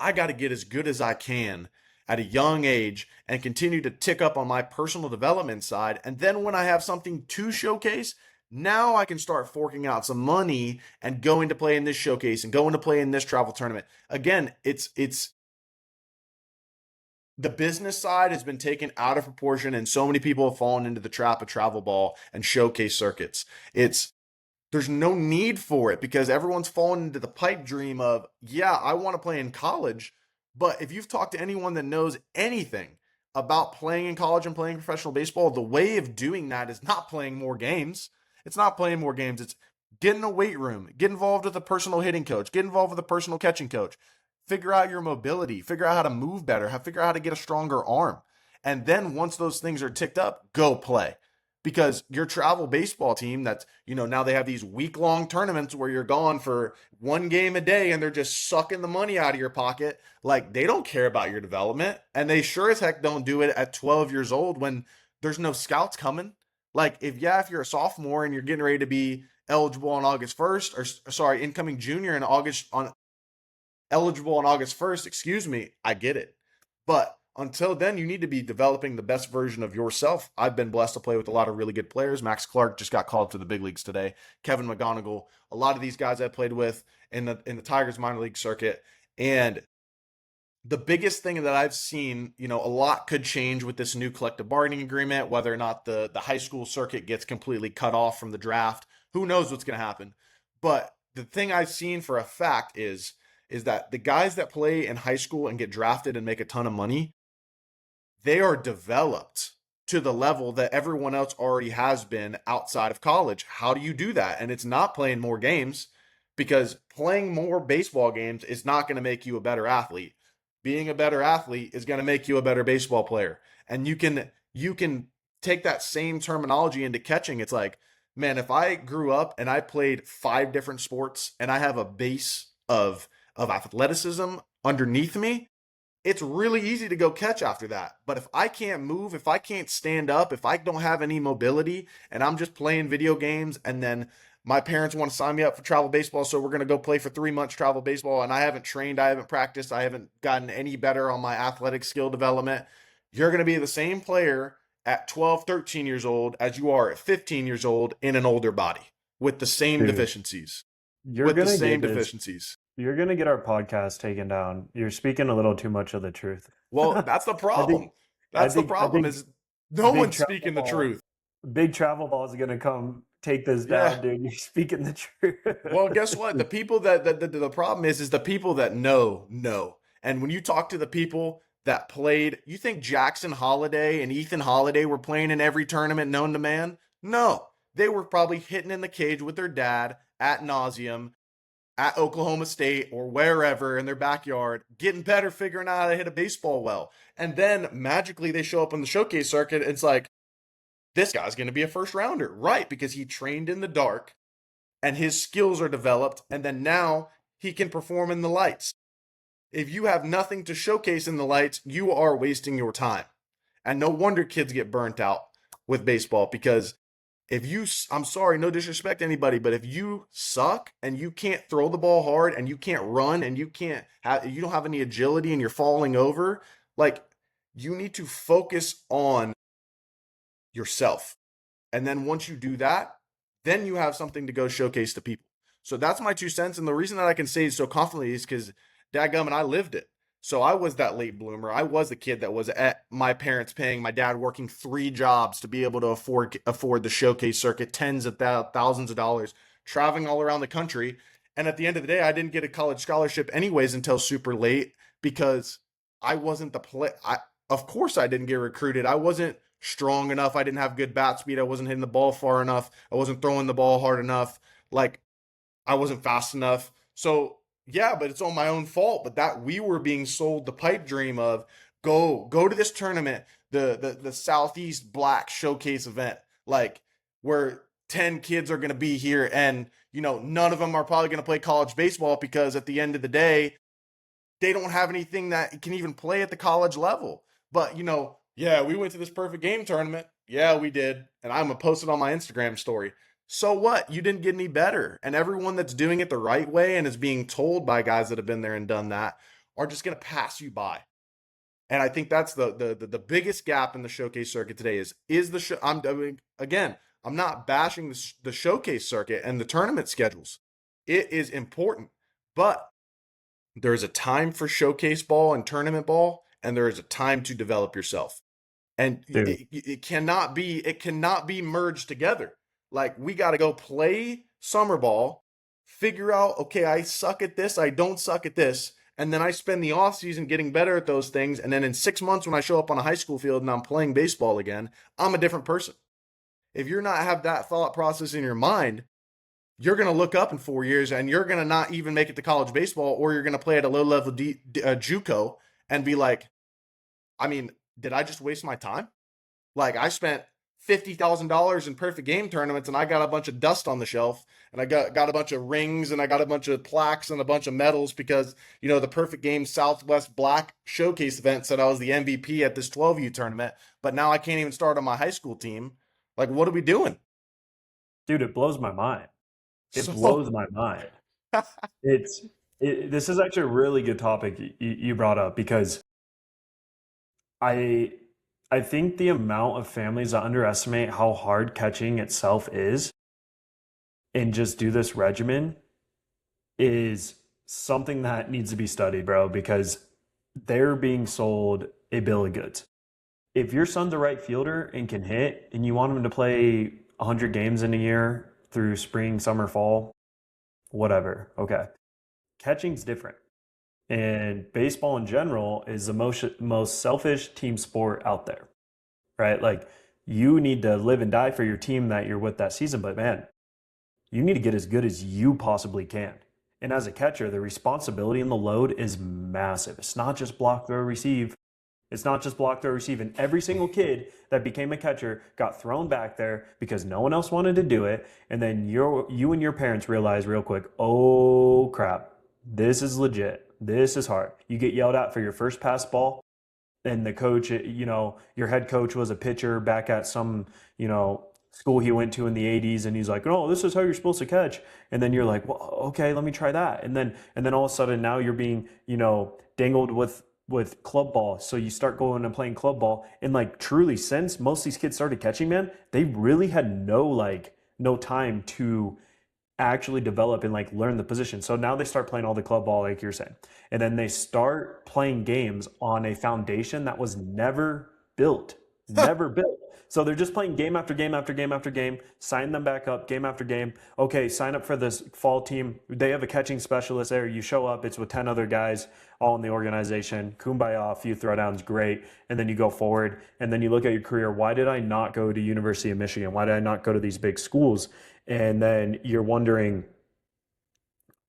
I got to get as good as I can at a young age and continue to tick up on my personal development side. And then when I have something to showcase, now I can start forking out some money and going to play in this showcase and going to play in this travel tournament. Again, it's the business side has been taken out of proportion, and so many people have fallen into the trap of travel ball and showcase circuits. There's no need for it, because everyone's fallen into the pipe dream of, yeah, I want to play in college. But if you've talked to anyone that knows anything about playing in college and playing professional baseball, the way of doing that is not playing more games. It's not playing more games. It's get in a weight room, get involved with a personal hitting coach, get involved with a personal catching coach, figure out your mobility, figure out how to move better, figure out how to get a stronger arm. And then once those things are ticked up, go play. Because your travel baseball team that's, now they have these week-long tournaments where you're gone for one game a day and they're just sucking the money out of your pocket. Like, they don't care about your development. And they sure as heck don't do it at 12 years old when there's no scouts coming. Like, if you're a sophomore and you're getting ready to be eligible on August 1st, incoming junior eligible on August 1st, I get it. But until then, you need to be developing the best version of yourself. I've been blessed to play with a lot of really good players. Max Clark just got called to the big leagues today. Kevin McGonigal, a lot of these guys I played with in the Tigers minor league circuit. And the biggest thing that I've seen, a lot could change with this new collective bargaining agreement, whether or not the high school circuit gets completely cut off from the draft. Who knows what's going to happen? But the thing I've seen for a fact is that the guys that play in high school and get drafted and make a ton of money, they are developed to the level that everyone else already has been outside of college. How do you do that? And it's not playing more games, because playing more baseball games is not going to make you a better athlete. Being a better athlete is going to make you a better baseball player. And you can take that same terminology into catching. It's like, man, if I grew up and I played 5 different sports and I have a base of athleticism underneath me, it's really easy to go catch after that. But if I can't move, if I can't stand up, if I don't have any mobility and I'm just playing video games, and then my parents want to sign me up for travel baseball, so we're going to go play for 3 months travel baseball, and I haven't trained, I haven't practiced, I haven't gotten any better on my athletic skill development, you're going to be the same player at 12, 13 years old as you are at 15 years old in an older body with the same Dude, deficiencies. you're With the gonna same get this. deficiencies. You're gonna get our podcast taken down. You're speaking a little too much of the truth. Well, that's the problem. I That's the think I problem think is no Big one's Travel speaking the Ball, truth. Big Travel Ball is gonna come take this Yeah. down, dude. You're speaking the truth. Well, guess what? The people that the problem is the people that know. And when you talk to the people that played, you think Jackson Holiday and Ethan Holiday were playing in every tournament known to man? No. They were probably hitting in the cage with their dad at nauseum at Oklahoma State or wherever in their backyard, getting better, figuring out how to hit a baseball well. And then magically they show up on the showcase circuit. It's like, this guy's going to be a first rounder, right? Because he trained in the dark and his skills are developed. And then now he can perform in the lights. If you have nothing to showcase in the lights, you are wasting your time. And no wonder kids get burnt out with baseball, because if you, I'm sorry, no disrespect to anybody, but if you suck and you can't throw the ball hard and you can't run and you don't have any agility and you're falling over, like, you need to focus on yourself. And then once you do that, then you have something to go showcase to people. So that's my 2 cents. And the reason that I can say it so confidently is because dadgummit, I lived it. So I was that late bloomer. I was the kid that was at my parents paying my dad working 3 jobs to be able to afford the showcase circuit, tens of thousands of dollars, traveling all around the country. And at the end of the day, I didn't get a college scholarship anyways until super late, because I wasn't the play. Of course I didn't get recruited. I wasn't strong enough. I didn't have good bat speed. I wasn't hitting the ball far enough. I wasn't throwing the ball hard enough. Like, I wasn't fast enough. So yeah, but it's on my own fault. But that we were being sold the pipe dream of go to this tournament, the Southeast Black Showcase event, like, where 10 kids are going to be here, and none of them are probably going to play college baseball, because at the end of the day, they don't have anything that can even play at the college level. But yeah, we went to this perfect game tournament. Yeah, we did, and I'm gonna post it on my Instagram story. So what? You didn't get any better. And everyone that's doing it the right way and is being told by guys that have been there and done that are just going to pass you by. And I think that's the biggest gap in the showcase circuit today is the show. I'm not bashing the showcase circuit and the tournament schedules. It is important, but there is a time for showcase ball and tournament ball, and there is a time to develop yourself. And it cannot be merged together. Like, we got to go play summer ball, figure out, okay, I suck at this, I don't suck at this, and then I spend the off season getting better at those things, and then in 6 months when I show up on a high school field and I'm playing baseball again, I'm a different person. If you're not have that thought process in your mind, you're going to look up in 4 years and you're going to not even make it to college baseball, or you're going to play at a low-level JUCO and be like, I mean, did I just waste my time? Like, I spent $50,000 in perfect game tournaments and I got a bunch of dust on the shelf, and I got a bunch of rings and I got a bunch of plaques and a bunch of medals because, the perfect game Southwest Black Showcase event said I was the MVP at this 12U tournament, but now I can't even start on my high school team. Like, what are we doing? Dude, it blows my mind. It So- blows my mind. This is actually a really good topic you brought up, because I think the amount of families that underestimate how hard catching itself is and just do this regimen is something that needs to be studied, bro, because they're being sold a bill of goods. If your son's a right fielder and can hit, and you want him to play 100 games in a year through spring, summer, fall, whatever, okay. Catching's different. And baseball in general is the most selfish team sport out there, right? Like, you need to live and die for your team that you're with that season, but man, you need to get as good as you possibly can. And as a catcher, the responsibility and the load is massive. It's not just block, throw, receive. It's not just block, throw, receive. And every single kid that became a catcher got thrown back there because no one else wanted to do it. And then you and your parents realize real quick, oh crap, this is legit. This is hard. You get yelled at for your first pass ball, and the coach, your head coach was a pitcher back at some, school he went to in the 80s, and he's like, "Oh, this is how you're supposed to catch." And then you're like, "Well, okay, let me try that." And then all of a sudden now you're being, dangled with club ball. So you start going and playing club ball, and like truly since most of these kids started catching, man, they really had no time to actually develop and like learn the position. So now they start playing all the club ball, like you're saying. And then they start playing games on a foundation that was never built. Never built. So they're just playing game after game after game after game, sign them back up game after game. Okay, sign up for this fall team. They have a catching specialist there. You show up, it's with 10 other guys all in the organization. Kumbaya, a few throwdowns, great. And then you go forward, and then you look at your career. Why did I not go to University of Michigan? Why did I not go to these big schools? And then you're wondering,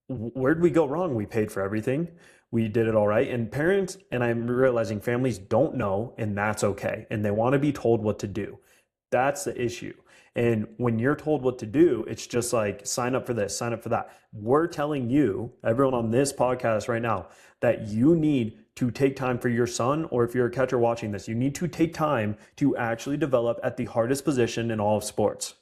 where did we go wrong? We paid for everything. We did it all right. And parents, and I'm realizing families don't know, and that's okay. And they want to be told what to do. That's the issue. And when you're told what to do, it's just like, sign up for this, sign up for that. We're telling you, everyone on this podcast right now, that you need to take time for your son, or if you're a catcher watching this, you need to take time to actually develop at the hardest position in all of sports.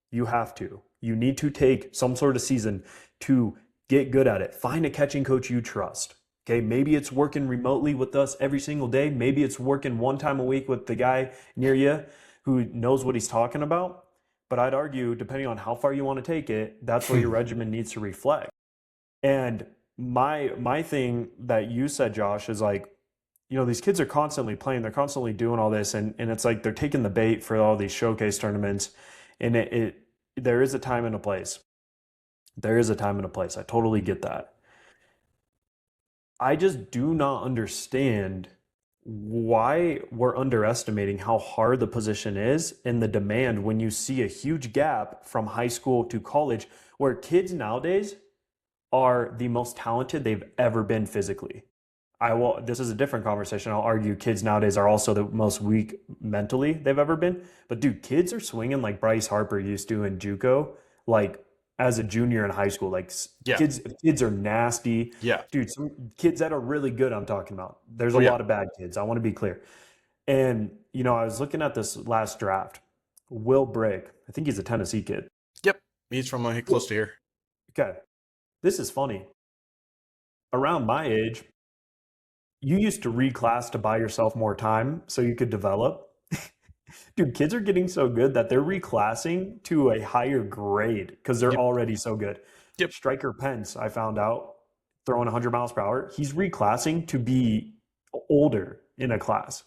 You have to. You need to take some sort of season to get good at it. Find a catching coach you trust. Okay, maybe it's working remotely with us every single day. Maybe it's working one time a week with the guy near you who knows what he's talking about. But I'd argue, depending on how far you want to take it, that's where your regimen needs to reflect. And my thing that you said, Josh, is like, these kids are constantly playing, they're constantly doing all this, and it's like they're taking the bait for all these showcase tournaments. And there is a time and a place. There is a time and a place. I totally get that. I just do not understand why we're underestimating how hard the position is and the demand when you see a huge gap from high school to college, where kids nowadays are the most talented they've ever been physically. This is a different conversation. I'll argue kids nowadays are also the most weak mentally they've ever been. But dude, kids are swinging like Bryce Harper used to in JUCO, like as a junior in high school. Like Yeah. kids are nasty. Yeah. Dude, some kids that are really good, I'm talking about. There's a lot of bad kids. I want to be clear. And, I was looking at this last draft. Will Brigg, I think he's a Tennessee kid. Yep. He's from close to here. Okay. This is funny. Around my age, you used to reclass to buy yourself more time so you could develop. Dude, kids are getting so good that they're reclassing to a higher grade because they're already so good. Yep. Striker Pence, I found out, throwing 100 miles per hour, he's reclassing to be older in a class.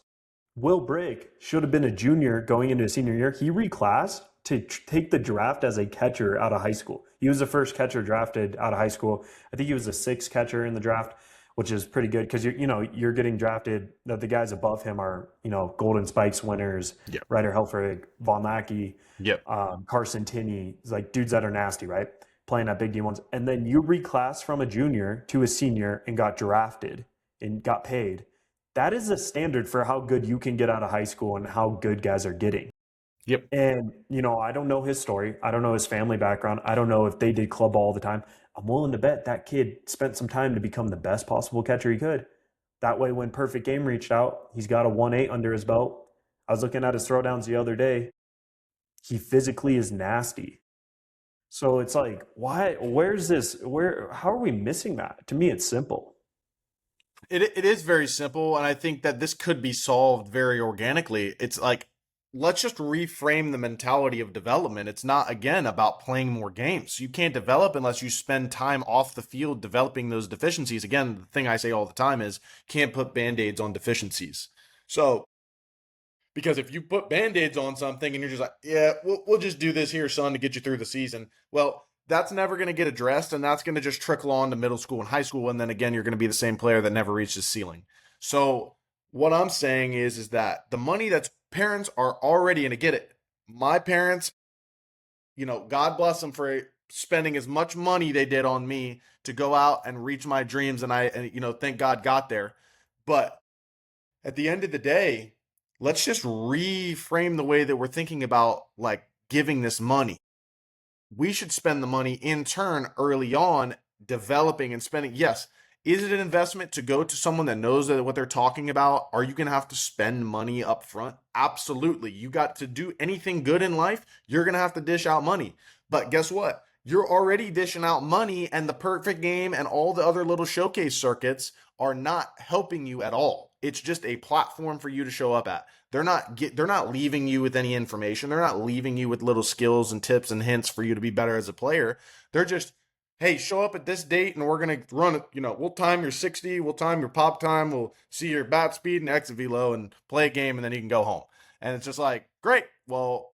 Will Brigg should have been a junior going into his senior year. He reclassed to take the draft as a catcher out of high school. He was the first catcher drafted out of high school. I think he was the sixth catcher in the draft, which is pretty good because you're getting drafted. The guys above him are Golden Spikes winners, Ryder Helfrich, Von Lackey, Carson Tinney, like dudes that are nasty, right? Playing at big D1s, and then you reclass from a junior to a senior and got drafted and got paid. That is a standard for how good you can get out of high school and how good guys are getting. Yep. And I don't know his story. I don't know his family background. I don't know if they did club ball all the time. I'm willing to bet that kid spent some time to become the best possible catcher he could. That way, when Perfect Game reached out, he's got a 1.8 under his belt. I was looking at his throwdowns the other day. He physically is nasty. So it's like, how are we missing that? To me, it's simple. It is very simple, and I think that this could be solved very organically. It's like, let's just reframe the mentality of development. It's not, again, about playing more games. You can't develop unless you spend time off the field developing those deficiencies. Again, the thing I say all the time is, can't put Band-Aids on deficiencies. So, because if you put Band-Aids on something and you're just like, yeah, we'll just do this here, son, to get you through the season. Well, that's never going to get addressed, and that's going to just trickle on to middle school and high school, and then again, you're going to be the same player that never reached his ceiling. So what I'm saying is that the money that's parents are already, and to get it, my parents, God bless them for spending as much money they did on me to go out and reach my dreams, and thank God got there. But at the end of the day, let's just reframe the way that we're thinking about like giving this money. We should spend the money in turn early on developing and spending. Yes. Is it an investment to go to someone that knows that what they're talking about? Are you going to have to spend money up front? Absolutely. You got to do anything good in life, you're going to have to dish out money. But guess what? You're already dishing out money, and the perfect game and all the other little showcase circuits are not helping you at all. It's just a platform for you to show up at. They're not leaving you with any information. They're not leaving you with little skills and tips and hints for you to be better as a player. They're just, hey, show up at this date and we're going to run it. We'll time your 60, we'll time your pop time, we'll see your bat speed and exit velo and play a game, and then you can go home. And it's just like, great. Well,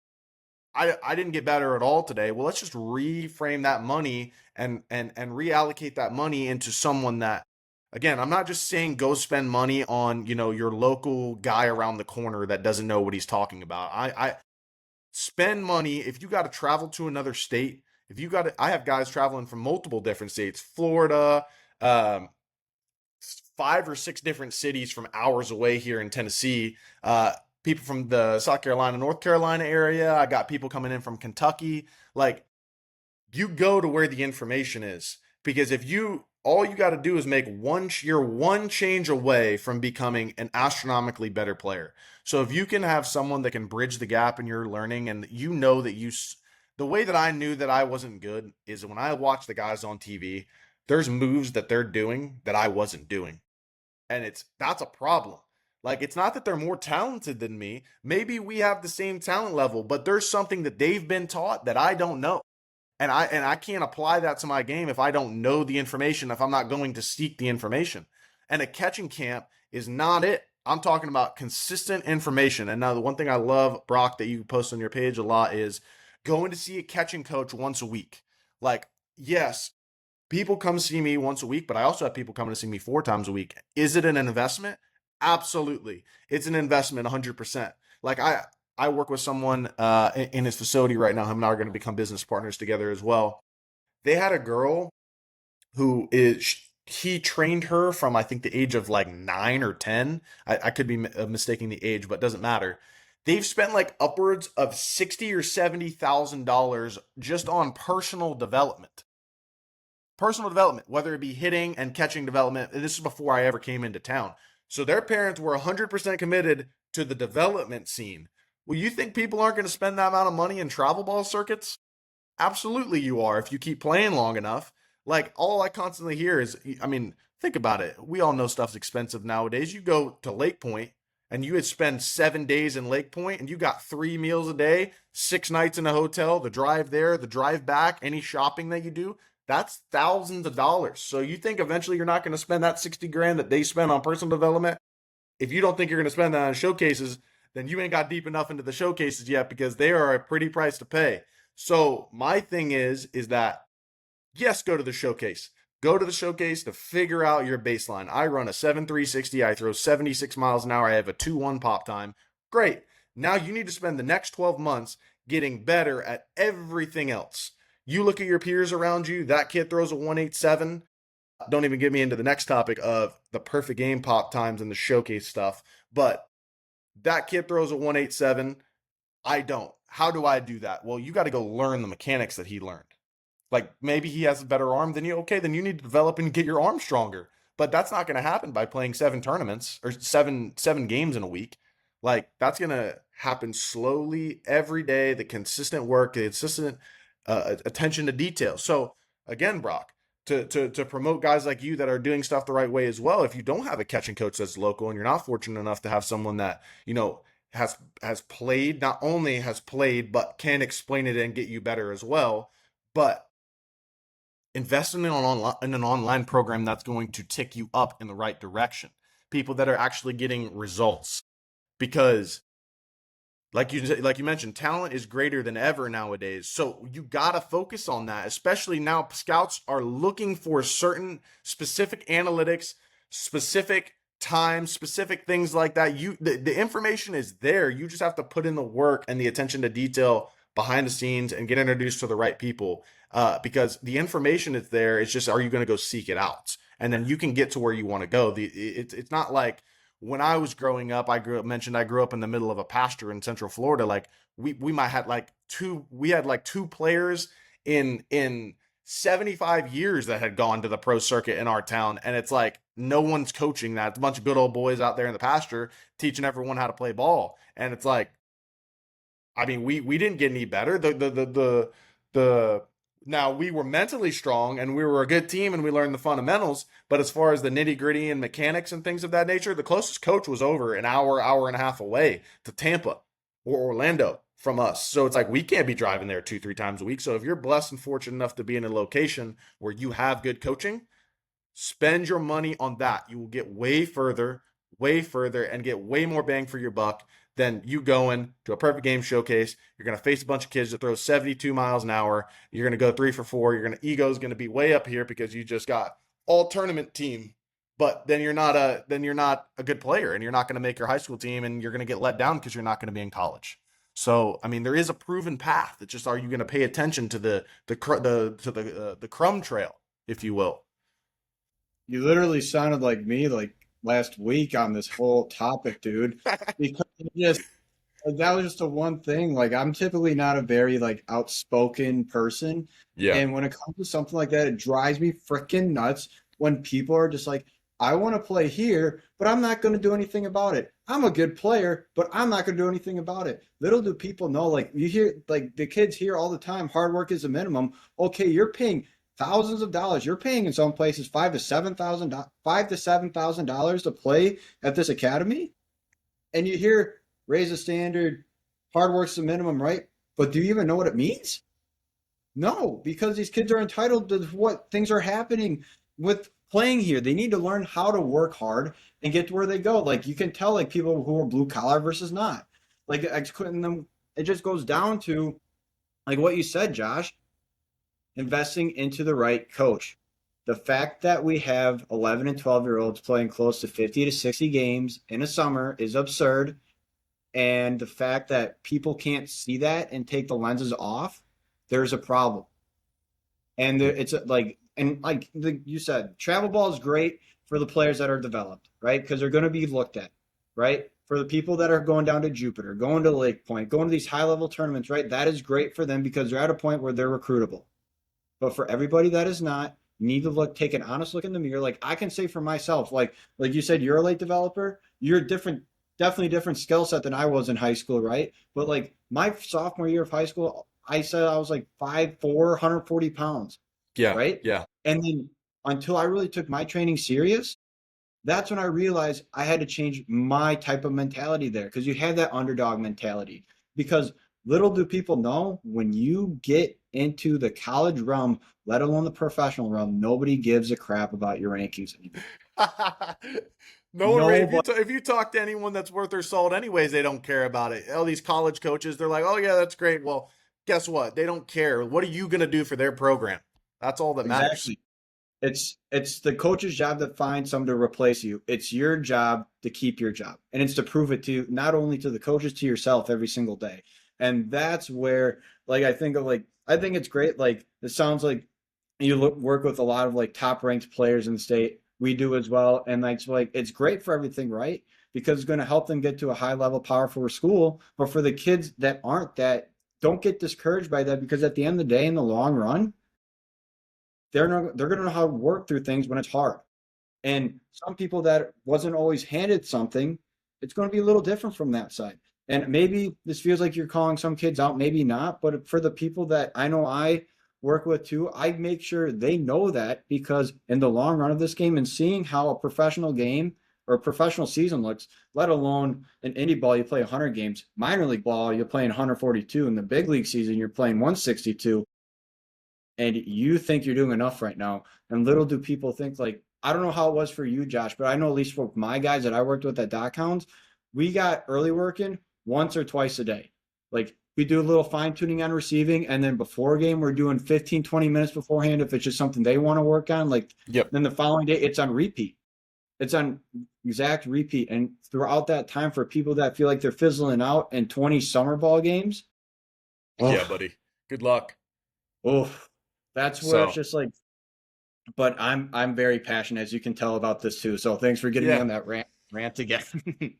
I didn't get better at all today. Well, let's just reframe that money and reallocate that money into someone that, again, I'm not just saying go spend money on, your local guy around the corner that doesn't know what he's talking about. I spend money if you got to travel to another state. If you got to, I have guys traveling from multiple different states, Florida, 5 or 6 different cities from hours away here in Tennessee. People from the South Carolina, North Carolina area. I got people coming in from Kentucky. Like, you go to where the information is, because all you got to do is make you're one change away from becoming an astronomically better player. So if you can have someone that can bridge the gap in your learning, and the way that I knew that I wasn't good is when I watch the guys on TV, there's moves that they're doing that I wasn't doing. And that's a problem. Like, it's not that they're more talented than me. Maybe we have the same talent level, but there's something that they've been taught that I don't know. And I can't apply that to my game if I don't know the information, if I'm not going to seek the information. And a catching camp is not it. I'm talking about consistent information. And now the one thing I love, Brock, that you post on your page a lot is going to see a catching coach once a week. Like, yes, people come see me once a week, but I also have people coming to see me 4 times a week. Is it an investment? Absolutely. It's an investment 100%. Like, I work with someone in his facility right now. Him and I are going to become business partners together as well. They had a girl he trained her from, I think, the age of like 9 or 10. I could be mistaking the age, but it doesn't matter. They've spent like upwards of $60,000 or $70,000 just on personal development. Personal development, whether it be hitting and catching development. This is before I ever came into town. So their parents were 100% committed to the development scene. Well, you think people aren't going to spend that amount of money in travel ball circuits? Absolutely you are, if you keep playing long enough. Like, all I constantly hear is, think about it. We all know stuff's expensive nowadays. You go to Lake Point and you would spend 7 days in Lake Point and you got 3 meals a day, 6 nights in a hotel, the drive there, the drive back, any shopping that you do, that's thousands of dollars. So you think eventually you're not going to spend that 60 grand that they spend on personal development? If you don't think you're going to spend that on showcases, then you ain't got deep enough into the showcases yet, because they are a pretty price to pay. So my thing is that, yes, go to the showcase. Go to the showcase to figure out your baseline. I run a 7.360. I throw 76 miles an hour. I have a 2.1 pop time. Great. Now you need to spend the next 12 months getting better at everything else. You look at your peers around you. That kid throws a 1.87. Don't even get me into the next topic of the perfect game pop times and the showcase stuff. But that kid throws a 1.87. I don't. How do I do that? Well, you got to go learn the mechanics that he learned. Like, maybe he has a better arm than you. Okay, then you need to develop and get your arm stronger. But that's not going to happen by playing 7 tournaments or seven games in a week. Like, that's going to happen slowly every day. The consistent work, the consistent attention to detail. So again, Brock, to promote guys like you that are doing stuff the right way as well. If you don't have a catching coach that's local and you're not fortunate enough to have someone that, has played, not only has played, but can explain it and get you better as well. But invest in an online program that's going to tick you up in the right direction. People that are actually getting results, because like you mentioned, talent is greater than ever nowadays. So you got to focus on that, especially now scouts are looking for certain specific analytics, specific time, specific things like that. The information is there. You just have to put in the work and the attention to detail behind the scenes and get introduced to the right people, because the information is there. It's just, are you going to go seek it out? And then you can get to where you want to go. It's not like when I was growing up, I grew up in the middle of a pasture in Central Florida. Like we might had like two players in 75 years that had gone to the pro circuit in our town. And it's like, no one's coaching that. It's a bunch of good old boys out there in the pasture teaching everyone how to play ball. And it's like, I mean, we didn't get any better. The now we were mentally strong and we were a good team and we learned the fundamentals. But as far as the nitty gritty and mechanics and things of that nature, the closest coach was over an hour and a half away to Tampa or Orlando from us. So it's like, we can't be driving there 2-3 times a week. So if you're blessed and fortunate enough to be in a location where you have good coaching, spend your money on that. You will get way further, and get way more bang for your buck than you going to a perfect game showcase. You're going to face a bunch of kids that throw 72 miles an hour. You're going to go 3 for 4. Ego's going to be way up here because you just got all tournament team. But then you're not a good player, and you're not going to make your high school team, and you're going to get let down because you're not going to be in college. So, I mean, there is a proven path. It's just, are you going to pay attention to the crumb trail, if you will? You literally sounded like me like last week on this whole topic, dude. Because that was just the one thing. Like, I'm typically not a very like outspoken person. Yeah. And when it comes to something like that, it drives me freaking nuts when people are just like, I want to play here, but I'm not going to do anything about it. I'm a good player, but I'm not going to do anything about it. Little do people know, like you hear, like the kids hear all the time, hard work is a minimum. Okay, you're paying thousands of dollars. You're paying in some places $5,000 to play at this academy, and you hear raise the standard, hard work's the minimum, right? But do you even know what it means? No, because these kids are entitled to what things are happening with playing here. They need to learn how to work hard and get to where they go. Like you can tell, like people who are blue collar versus not. Like it just goes down to like what you said, Josh. Investing into the right coach. The fact that we have 11 and 12-year-olds playing close to 50 to 60 games in a summer is absurd. And the fact that people can't see that and take the lenses off, there's a problem. And it's like, and like you said, travel ball is great for the players that are developed, right? Because they're going to be looked at, right? For the people that are going down to Jupiter, going to Lake Point, going to these high-level tournaments, right? That is great for them because they're at a point where they're recruitable. But for everybody that is not, you need to take an honest look in the mirror. Like I can say for myself, like you said, you're a late developer. You're definitely different skill set than I was in high school, right? But like my sophomore year of high school, I said I was like 5'4", 140 pounds. Yeah. Right. Yeah. And then until I really took my training serious, that's when I realized I had to change my type of mentality there, because you have that underdog mentality. Because little do people know, when you get into the college realm, let alone the professional realm, nobody gives a crap about your rankings anymore. If you talk to anyone that's worth their salt anyways, they don't care about it. All these college coaches, they're like, oh yeah, that's great. Well, guess what? They don't care. What are you going to do for their program? That's all that matters. Exactly. It's the coach's job to find someone to replace you. It's your job to keep your job. And it's to prove it to not only to the coaches, to yourself every single day. And that's where, like, I think it's great. Like, it sounds like you work with a lot of like top ranked players in the state. We do as well. And like, it's great for everything, right? Because it's going to help them get to a high level, powerful school. But for the kids that aren't, that don't get discouraged by that, because at the end of the day, in the long run, they're going to know how to work through things when it's hard. And some people that wasn't always handed something, it's going to be a little different from that side. And maybe this feels like you're calling some kids out, maybe not. But for the people that I know I work with too, I make sure they know that, because in the long run of this game, and seeing how a professional game or a professional season looks, let alone in indie ball, you play 100 games. Minor league ball, you're playing 142. In the big league season, you're playing 162. And you think you're doing enough right now. And little do people think, like, I don't know how it was for you, Josh, but I know at least for my guys that I worked with at Dock Hounds, we got early working once or twice a day. Like, we do a little fine tuning on receiving, and then before game, we're doing 15, 20 minutes beforehand if it's just something they want to work on. Like, yep. Then the following day, it's on repeat. It's on exact repeat. And throughout that time, for people that feel like they're fizzling out in 20 summer ball games. Yeah, buddy. Good luck. Oof. That's where it's just like, but I'm very passionate, as you can tell, about this too. So thanks for getting me on that rant. Rant again.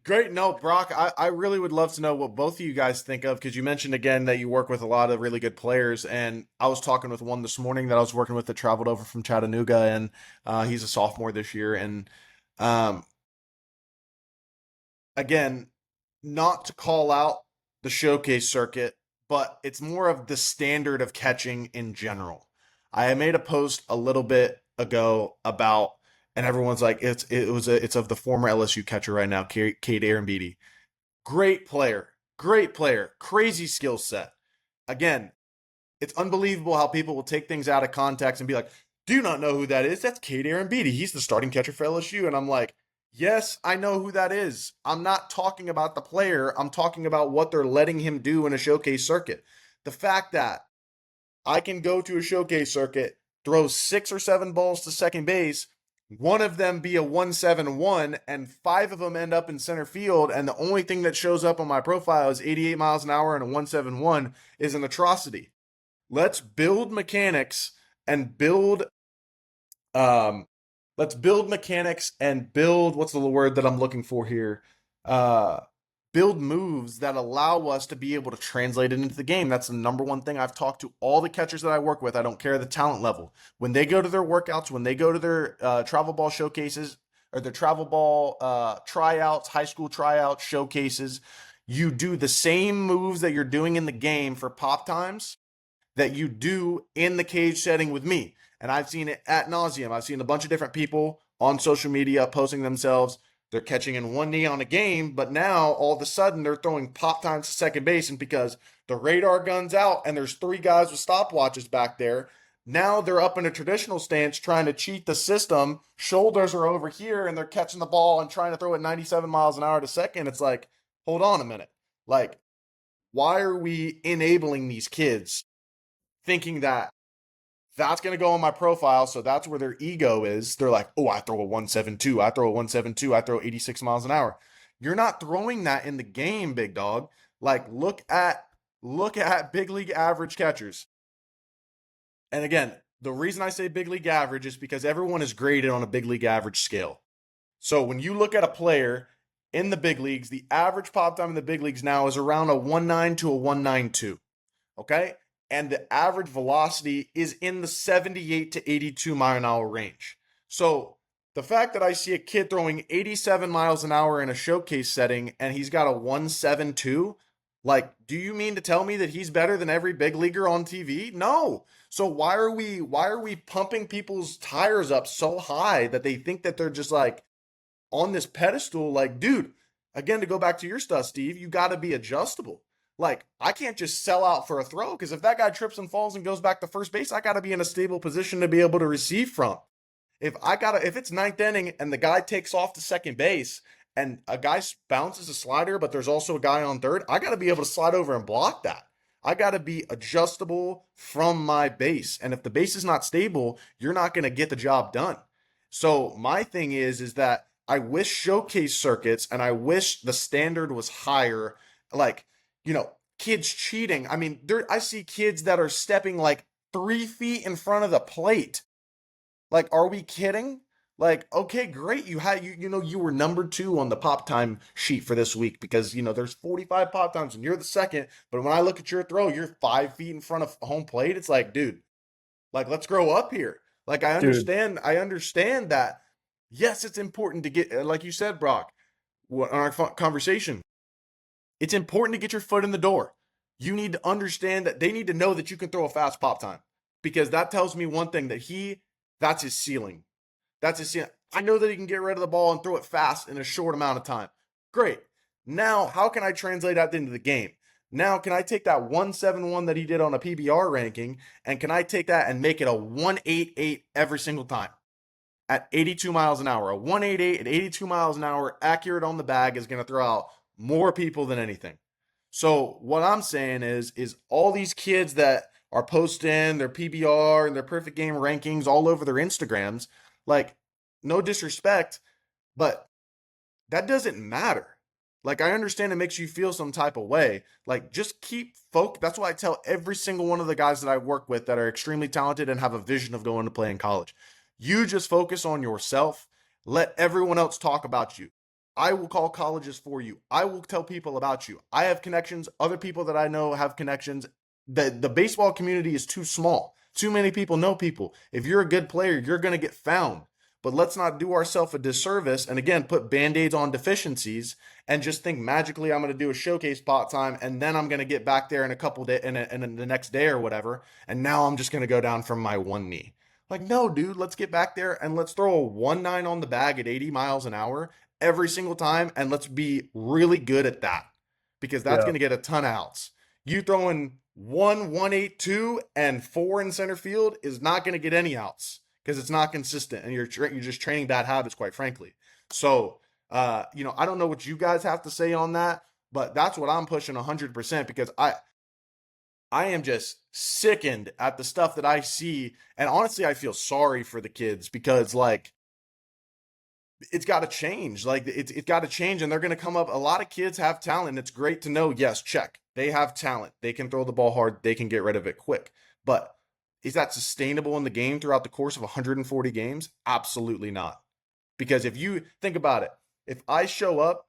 Great. No, Brock, I really would love to know what both of you guys think of, because you mentioned again that you work with a lot of really good players. And I was talking with one this morning that I was working with that traveled over from Chattanooga, and he's a sophomore this year. And um, again, not to call out the showcase circuit, but it's more of the standard of catching in general. I made a post a little bit ago about, and everyone's like, it's of the former LSU catcher right now, Cade Arambidi. Great player, crazy skill set. Again, it's unbelievable how people will take things out of context and be like, do you not know who that is? That's Cade Arambidi. He's the starting catcher for LSU. And I'm like, yes, I know who that is. I'm not talking about the player. I'm talking about what they're letting him do in a showcase circuit. The fact that I can go to a showcase circuit, throw 6 or 7 balls to second base, one of them be a 171, and 5 of them end up in center field, and the only thing that shows up on my profile is 88 miles an hour and a 171 is an atrocity. Let's build mechanics and build what's the word that I'm looking for here? Build moves that allow us to be able to translate it into the game. That's the number one thing I've talked to all the catchers that I work with. I don't care the talent level. When they go to their workouts, when they go to their travel ball showcases or their travel ball tryouts, high school tryouts, showcases, you do the same moves that you're doing in the game for pop times that you do in the cage setting with me. And I've seen it ad nauseum. I've seen a bunch of different people on social media posting themselves. They're catching in one knee on a game, but now all of a sudden they're throwing pop times to second base, and because the radar gun's out and there's 3 guys with stopwatches back there, now they're up in a traditional stance trying to cheat the system. Shoulders are over here and they're catching the ball and trying to throw it 97 miles an hour to second. It's like, hold on a minute. Like, why are we enabling these kids thinking that that's going to go on my profile, so that's where their ego is? They're like, oh, I throw a 172, I throw a 172, I throw 86 miles an hour. You're not throwing that in the game, big dog. Like, look at big league average catchers. And again, the reason I say big league average is because everyone is graded on a big league average scale. So when you look at a player in the big leagues, the average pop time in the big leagues now is around a 1.9 to a 1.92. Okay? And the average velocity is in the 78 to 82 mile an hour range. So the fact that I see a kid throwing 87 miles an hour in a showcase setting and he's got a 172, like, do you mean to tell me that he's better than every big leaguer on TV? No. So why are we pumping people's tires up so high that they think that they're just like on this pedestal? Like, dude, again, to go back to your stuff, Steve, you got to be adjustable. Like, I can't just sell out for a throw, because if that guy trips and falls and goes back to first base, I got to be in a stable position to be able to receive from. If it's 9th inning and the guy takes off to second base and a guy bounces a slider, but there's also a guy on third, I got to be able to slide over and block that. I got to be adjustable from my base. And if the base is not stable, you're not going to get the job done. So my thing is that I wish showcase circuits, and I wish the standard was higher. Like, kids cheating. I mean, I see kids that are stepping like 3 feet in front of the plate. Like, are we kidding? Like, okay, great. You were number 2 on the pop time sheet for this week because, there's 45 pop times and you're the second. But when I look at your throw, you're 5 feet in front of home plate. It's like, dude, like, let's grow up here. Like, I understand that. Yes, it's important to get, like you said, Brock, on our conversation, it's important to get your foot in the door. You need to understand that they need to know that you can throw a fast pop time, because that tells me one thing, that that's his ceiling. That's his ceiling. I know that he can get rid of the ball and throw it fast in a short amount of time. Great. Now, how can I translate that into the game? Now, can I take that 171 that he did on a PBR ranking, and can I take that and make it a 188 every single time at 82 miles an hour? A 188 at 82 miles an hour, accurate on the bag, is going to throw out more people than anything. So what I'm saying is all these kids that are posting their PBR and their perfect game rankings all over their Instagrams, like, no disrespect, but that doesn't matter. Like, I understand it makes you feel some type of way. Like, just keep focused. That's why I tell every single one of the guys that I work with that are extremely talented and have a vision of going to play in college, you just focus on yourself. Let everyone else talk about you. I will call colleges for you. I will tell people about you. I have connections. Other people that I know have connections. The baseball community is too small. Too many people know people. If you're a good player, you're going to get found. But let's not do ourselves a disservice and again put band-aids on deficiencies and just think magically I'm going to do a showcase spot time and then I'm going to get back there in a couple days and the next day or whatever, and now I'm just going to go down from my one knee. Like, no, dude, let's get back there and let's throw a 1-9 on the bag at 80 miles an hour every single time, and let's be really good at that because that's Yeah. going to get a ton of outs. You throwing 1-1-8-2 and 4 in center field is not going to get any outs because it's not consistent, and you're just training bad habits, quite frankly. So, I don't know what you guys have to say on that, but that's what I'm pushing 100% because I am just sickened at the stuff that I see, and honestly, I feel sorry for the kids because like it's got to change. Like it's got to change, and they're going to come up. A lot of kids have talent. It's great to know. Yes, check. They have talent. They can throw the ball hard. They can get rid of it quick. But is that sustainable in the game throughout the course of 140 games? Absolutely not. Because if you think about it, if I show up,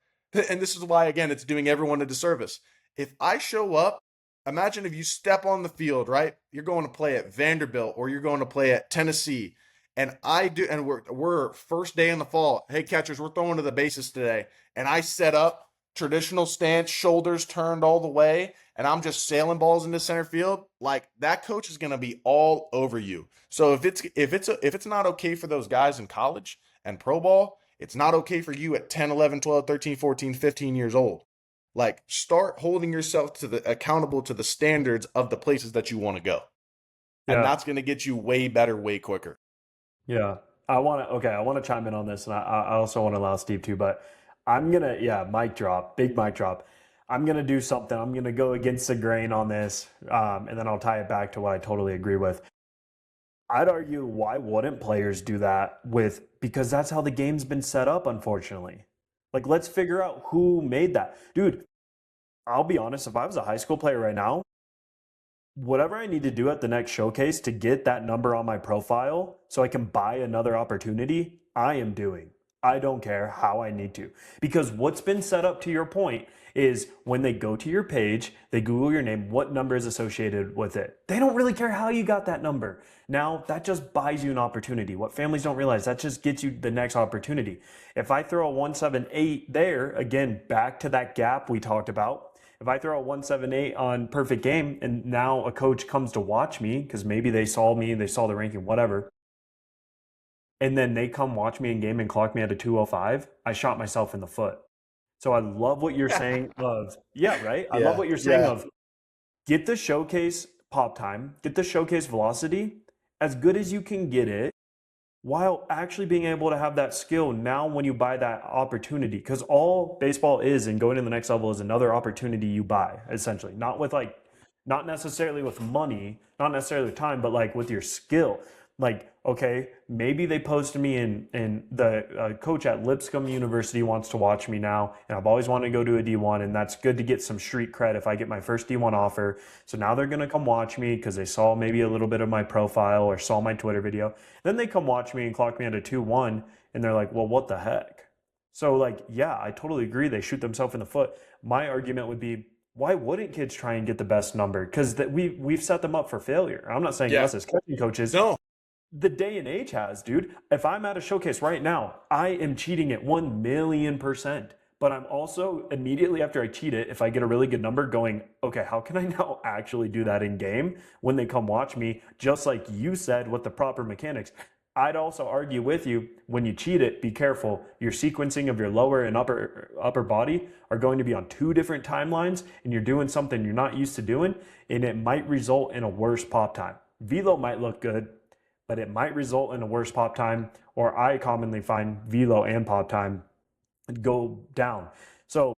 and this is why, again, it's doing everyone a disservice. If I show up, imagine if you step on the field, right? You're going to play at Vanderbilt or you're going to play at Tennessee. And we're first day in the fall. Hey, catchers, we're throwing to the bases today. And I set up traditional stance, shoulders turned all the way, and I'm just sailing balls into center field. Like that coach is going to be all over you. So if it's not okay for those guys in college and pro ball, it's not okay for you at 10, 11, 12, 13, 14, 15 years old. Like start holding yourself accountable to the standards of the places that you want to go. And Yeah. that's going to get you way better, way quicker. Yeah. I want to chime in on this, and I also want to allow Steve to, but I'm going to, mic drop, big mic drop. I'm going to do something. I'm going to go against the grain on this, and then I'll tie it back to what I totally agree with. I'd argue, why wouldn't players do that because that's how the game's been set up, unfortunately. Like, let's figure out who made that. Dude, I'll be honest, if I was a high school player right now, whatever I need to do at the next showcase to get that number on my profile so I can buy another opportunity, I am doing. I don't care how I need to. Because what's been set up, to your point, is when they go to your page, they Google your name, what number is associated with it. They don't really care how you got that number. Now, that just buys you an opportunity. What families don't realize, that just gets you the next opportunity. If I throw a 178 there, again, back to that gap we talked about, if I throw a 178 on perfect game and now a coach comes to watch me because maybe they saw me, they saw the ranking, whatever, and then they come watch me in game and clock me at a 205, I shot myself in the foot. So I love what you're saying of, right? I love what you're saying of get the showcase pop time, get the showcase velocity as good as you can get it, while actually being able to have that skill now when you buy that opportunity. Because all baseball is, and going to the next level, is another opportunity you buy, essentially. Not necessarily with money, not necessarily with time, but like with your skill. Like, okay, maybe they posted me and the coach at Lipscomb University wants to watch me now, and I've always wanted to go to a D1, and that's good to get some street cred if I get my first D1 offer. So now they're going to come watch me because they saw maybe a little bit of my profile or saw my Twitter video. Then they come watch me and clock me at a 2-1, and they're like, well, what the heck? So like, yeah, I totally agree. They shoot themselves in the foot. My argument would be, why wouldn't kids try and get the best number? Because we've set them up for failure. I'm not saying us as catching coaches. No. The day and age has, dude. If I'm at a showcase right now, I am cheating at 1,000,000%. But I'm also immediately after I cheat it, if I get a really good number, going, okay, how can I now actually do that in game when they come watch me? Just like you said, with the proper mechanics. I'd also argue with you, when you cheat it, be careful. Your sequencing of your lower and upper body are going to be on 2 different timelines, and you're doing something you're not used to doing, and it might result in a worse pop time. Velo might look good, but it might result in a worse pop time, or I commonly find velo and pop time go down. So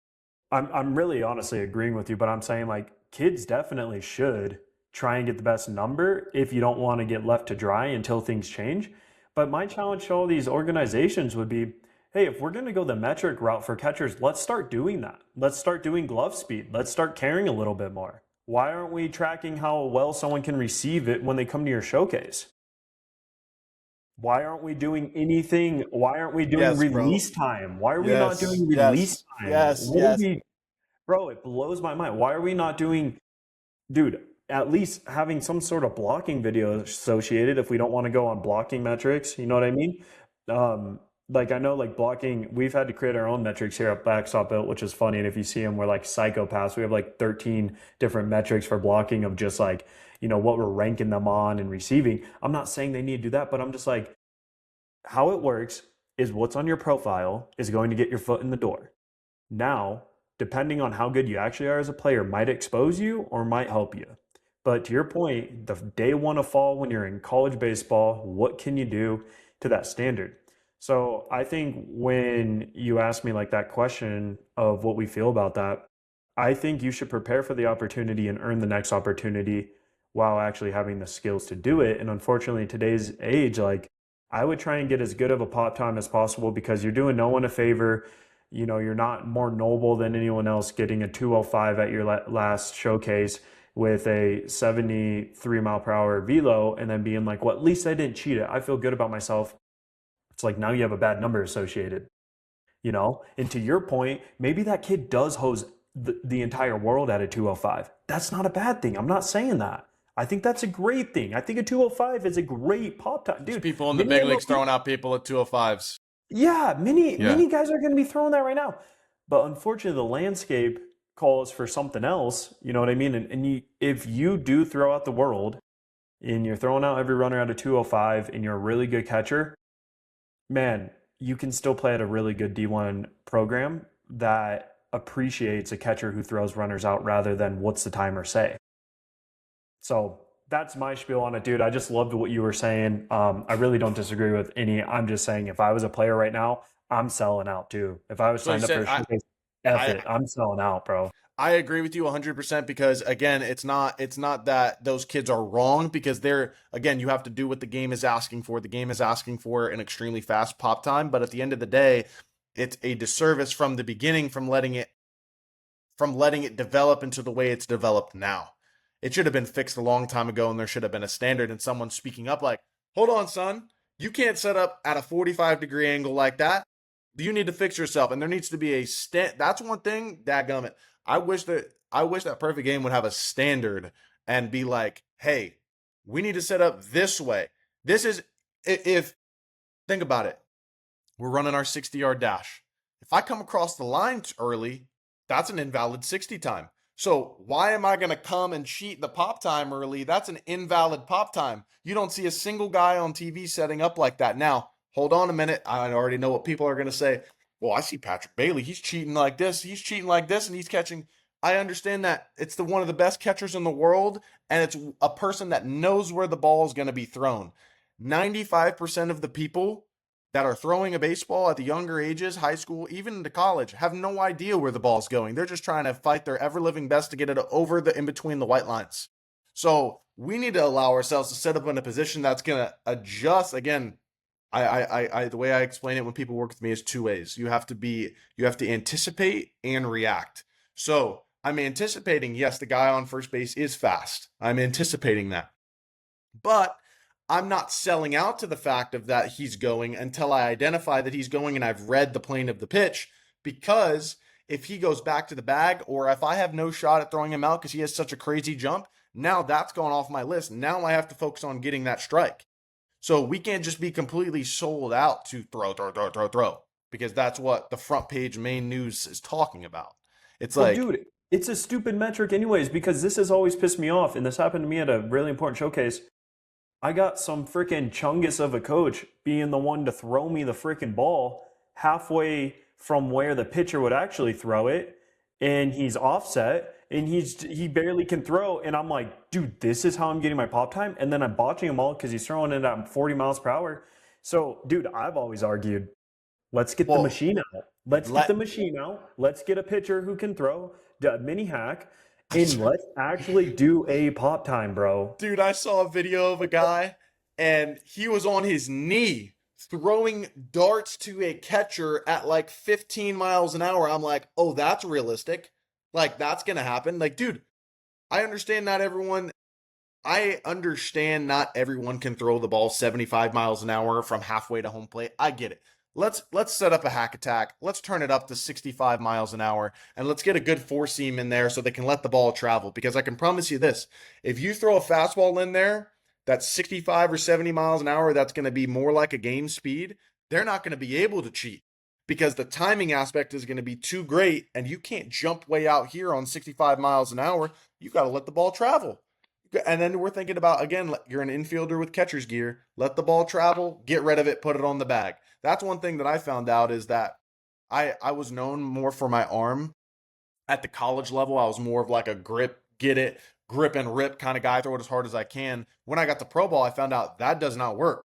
I'm really honestly agreeing with you, but I'm saying like kids definitely should try and get the best number if you don't want to get left to dry until things change. But my challenge to all these organizations would be, hey, if we're going to go the metric route for catchers, let's start doing that. Let's start doing glove speed. Let's start caring a little bit more. Why aren't we tracking how well someone can receive it when they come to your showcase? Why aren't we doing anything? Why aren't we doing Yes, bro. release time? Why are we not Yes, doing release yes, time? yes, What are yes. we, bro? It blows my mind. Why are we not doing, dude, at least having some sort of blocking video associated if we don't want to go on blocking metrics? You know what I mean? Um, like I know like blocking, we've had to create our own metrics here at Backstop Built, which is funny. And if you see them, we're like psychopaths. We have like 13 different metrics for blocking of just like, what we're ranking them on and receiving. I'm not saying they need to do that, but I'm just like, how it works is what's on your profile is going to get your foot in the door. Now, depending on how good you actually are as a player, might expose you or might help you. But to your point, the day one of fall when you're in college baseball, what can you do to that standard? So I think when you ask me like that question of what we feel about that, I think you should prepare for the opportunity and earn the next opportunity while actually having the skills to do it. And unfortunately, in today's age, like I would try and get as good of a pop time as possible because you're doing no one a favor. You're not more noble than anyone else getting a 205 at your last showcase with a 73 mile per hour velo and then being like, well, at least I didn't cheat it. I feel good about myself. It's like now you have a bad number associated. And to your point, maybe that kid does hose the entire world at a 205. That's not a bad thing. I'm not saying that. I think that's a great thing. I think a 205 is a great pop time. There's Dude, people in the many big leagues MLB throwing out people at 205s. yeah, many Yeah. many guys are going to be throwing that right now. But unfortunately, the landscape calls for something else. You know what I mean? If you do throw out the world and you're throwing out every runner out of 205 and you're a really good catcher, man, you can still play at a really good D1 program that appreciates a catcher who throws runners out rather than what's the timer say. So that's my spiel on it, dude. I just loved what you were saying. I really don't disagree with any. I'm just saying if I was a player right now, I'm selling out too. If I was So you signed up for said a showcase, F I it. I'm selling out, bro. I agree with you 100% because again, it's not that those kids are wrong because they're again, you have to do what the game is asking for. The game is asking for an extremely fast pop time, but at the end of the day, it's a disservice from the beginning from letting it develop into the way it's developed now. It should have been fixed a long time ago and there should have been a standard and someone speaking up like, "Hold on, son. You can't set up at a 45-degree angle like that. You need to fix yourself." And there needs to be a that's one thing, dadgummit. I wish that perfect game would have a standard and be like, "Hey, we need to set up this way." This is if think about it. We're running our 60-yard dash. If I come across the line early, that's an invalid 60 time. So why am I going to come and cheat the pop time early? That's an invalid pop time. You don't see a single guy on TV setting up like that. Now, hold on a minute. I already know what people are going to say. Well, I see Patrick Bailey. He's cheating like this. He's cheating like this, and he's catching. I understand that it's one of the best catchers in the world, and it's a person that knows where the ball is going to be thrown. 95% of the people that are throwing a baseball at the younger ages, high school, even into college, have no idea where the ball's going. They're just trying to fight their ever living best to get it over the in between the white lines. So we need to allow ourselves to set up in a position that's going to adjust. Again, the way I explain it when people work with me is two ways. You have to anticipate and react. So I'm anticipating, yes, the guy on first base is fast. I'm anticipating that. But I'm not selling out to the fact of that he's going until I identify that he's going and I've read the plane of the pitch. Because if he goes back to the bag or if I have no shot at throwing him out because he has such a crazy jump, now that's gone off my list. Now I have to focus on getting that strike. So we can't just be completely sold out to throw, because that's what the front page main news is talking about. It's Well, like, dude, it's a stupid metric anyways because this has always pissed me off, and this happened to me at a really important showcase. I got some freaking chungus of a coach being the one to throw me the freaking ball halfway from where the pitcher would actually throw it, and he's offset, and he barely can throw, and I'm like, dude, this is how I'm getting my pop time, and then I'm botching him all because he's throwing it at 40 miles per hour. So, dude, I've always argued, let's get the well, machine out. Let's get the let machine out. Let's get a pitcher who can throw, the mini hack, and let's actually do a pop time, bro. dude, I saw a video of a guy and he was on his knee throwing darts to a catcher at like 15 miles an hour. I'm like, oh, that's realistic. Like, that's going to happen. Like, dude, I understand not everyone I understand not everyone can throw the ball 75 miles an hour from halfway to home plate. I get it. Let's set up a hack attack. Let's turn it up to 65 miles an hour and let's get a good four seam in there so they can let the ball travel. Because I can promise you this, if you throw a fastball in there that's 65 or 70 miles an hour, that's going to be more like a game speed. They're not going to be able to cheat because the timing aspect is going to be too great and you can't jump way out here on 65 miles an hour. You got to let the ball travel. And then we're thinking about, again, you're an infielder with catcher's gear. Let the ball travel, get rid of it, put it on the bag. That's one thing that I found out is that I was known more for my arm. At the college level, I was more of like a grip, get it, grip and rip kind of guy, throw it as hard as I can. When I got to pro ball, I found out that does not work.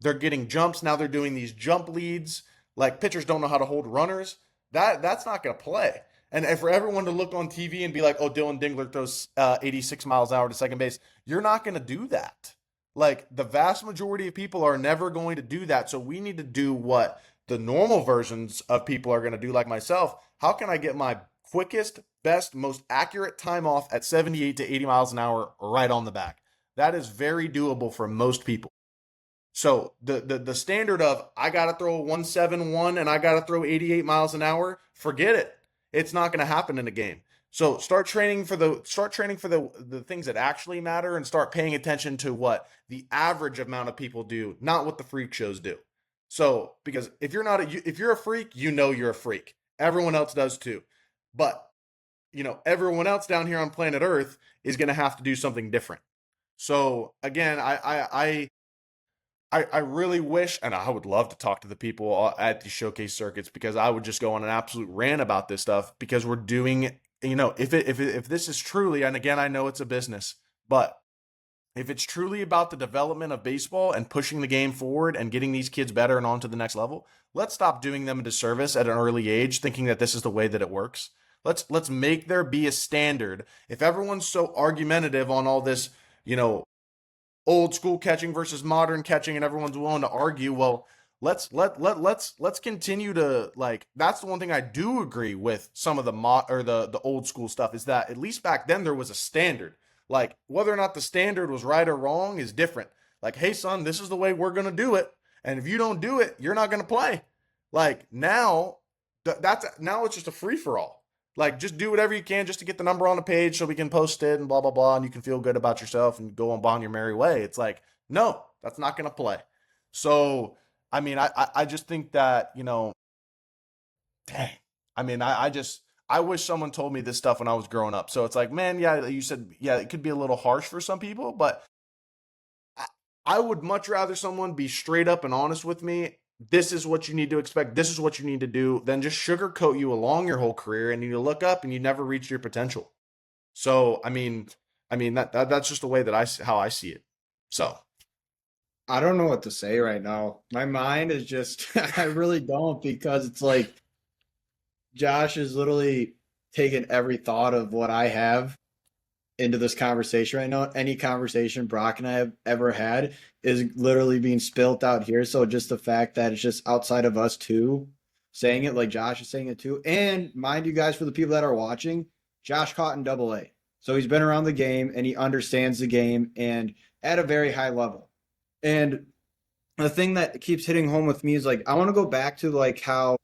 They're getting jumps. Now they're doing these jump leads. Like pitchers don't know how to hold runners. That's not going to play. And for everyone to look on TV and be like, oh, Dylan Dingler throws 86 miles an hour to second base, you're not going to do that. Like the vast majority of people are never going to do that. So we need to do what the normal versions of people are going to do, like myself. How can I get my quickest, best, most accurate time off at 78 to 80 miles an hour right on the back? That is very doable for most people. So the standard of I got to throw a 171 and I got to throw 88 miles an hour, forget it. It's not going to happen in a game. So start training for the things that actually matter and start paying attention to what the average amount of people do, not what the freak shows do. So because if you're a freak, you know you're a freak. Everyone else does too. But everyone else down here on planet Earth is going to have to do something different. So again, I really wish, and I would love to talk to the people at the showcase circuits because I would just go on an absolute rant about this stuff because we're doing, if this is truly, and again, I know it's a business, but if it's truly about the development of baseball and pushing the game forward and getting these kids better and on to the next level, let's stop doing them a disservice at an early age, thinking that this is the way that it works. Let's make there be a standard. If everyone's so argumentative on all this, old school catching versus modern catching and everyone's willing to argue, well, let's continue to, like, that's the one thing I do agree with some of the old school stuff is that at least back then there was a standard. Like whether or not the standard was right or wrong is different. Like, hey son, this is the way we're going to do it. And if you don't do it, you're not going to play. Like now now it's just a free for all. Like, just do whatever you can just to get the number on the page so we can post it and blah, blah, blah. And you can feel good about yourself and go on your merry way. It's like, no, that's not going to play. So, I mean, I just think that, dang. I mean, I wish someone told me this stuff when I was growing up. So it's like, man, yeah, you said, yeah, it could be a little harsh for some people, but I would much rather someone be straight up and honest with me. This is what you need to expect. This is what you need to do. Then just sugarcoat you along your whole career, and you look up and you never reach your potential. So, I mean that's just the way that how I see it. So, I don't know what to say right now. My mind is just, I really don't because it's like Josh is literally taking every thought of what I have into this conversation right now. Any conversation Brock and I have ever had is literally being spilt out here. So just the fact that it's just outside of us two saying it, like Josh is saying it too. And mind you guys, for the people that are watching, Josh caught in AA. So he's been around the game and he understands the game and at a very high level. And the thing that keeps hitting home with me is like, I want to go back to like how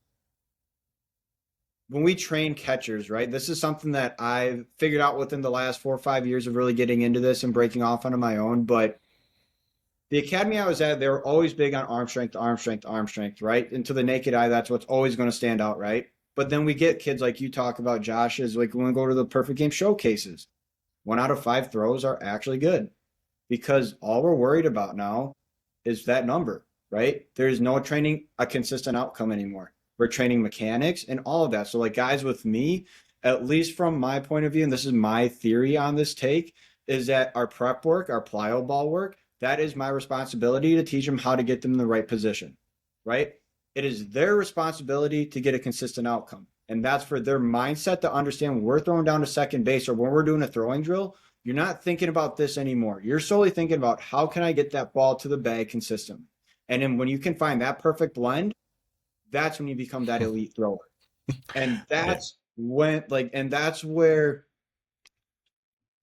when we train catchers, right? This is something that I've figured out within the last 4 or 5 years of really getting into this and breaking off onto my own. But the academy I was at, they were always big on arm strength, arm strength, arm strength, right? And to the naked eye, that's what's always going to stand out, right? But then we get kids like you talk about, Josh, is like when we go to the perfect game showcases, 1 out of 5 throws are actually good because all we're worried about now is that number, right? There's no training a consistent outcome anymore. We're training mechanics and all of that. So like guys with me, at least from my point of view, and this is my theory on this take, is that our prep work, our plyo ball work, that is my responsibility to teach them how to get them in the right position, right? It is their responsibility to get a consistent outcome. And that's for their mindset to understand when we're throwing down to second base or when we're doing a throwing drill, you're not thinking about this anymore. You're solely thinking about how can I get that ball to the bag consistent. And then when you can find that perfect blend, that's when you become that elite thrower. And that's when, like, and that's where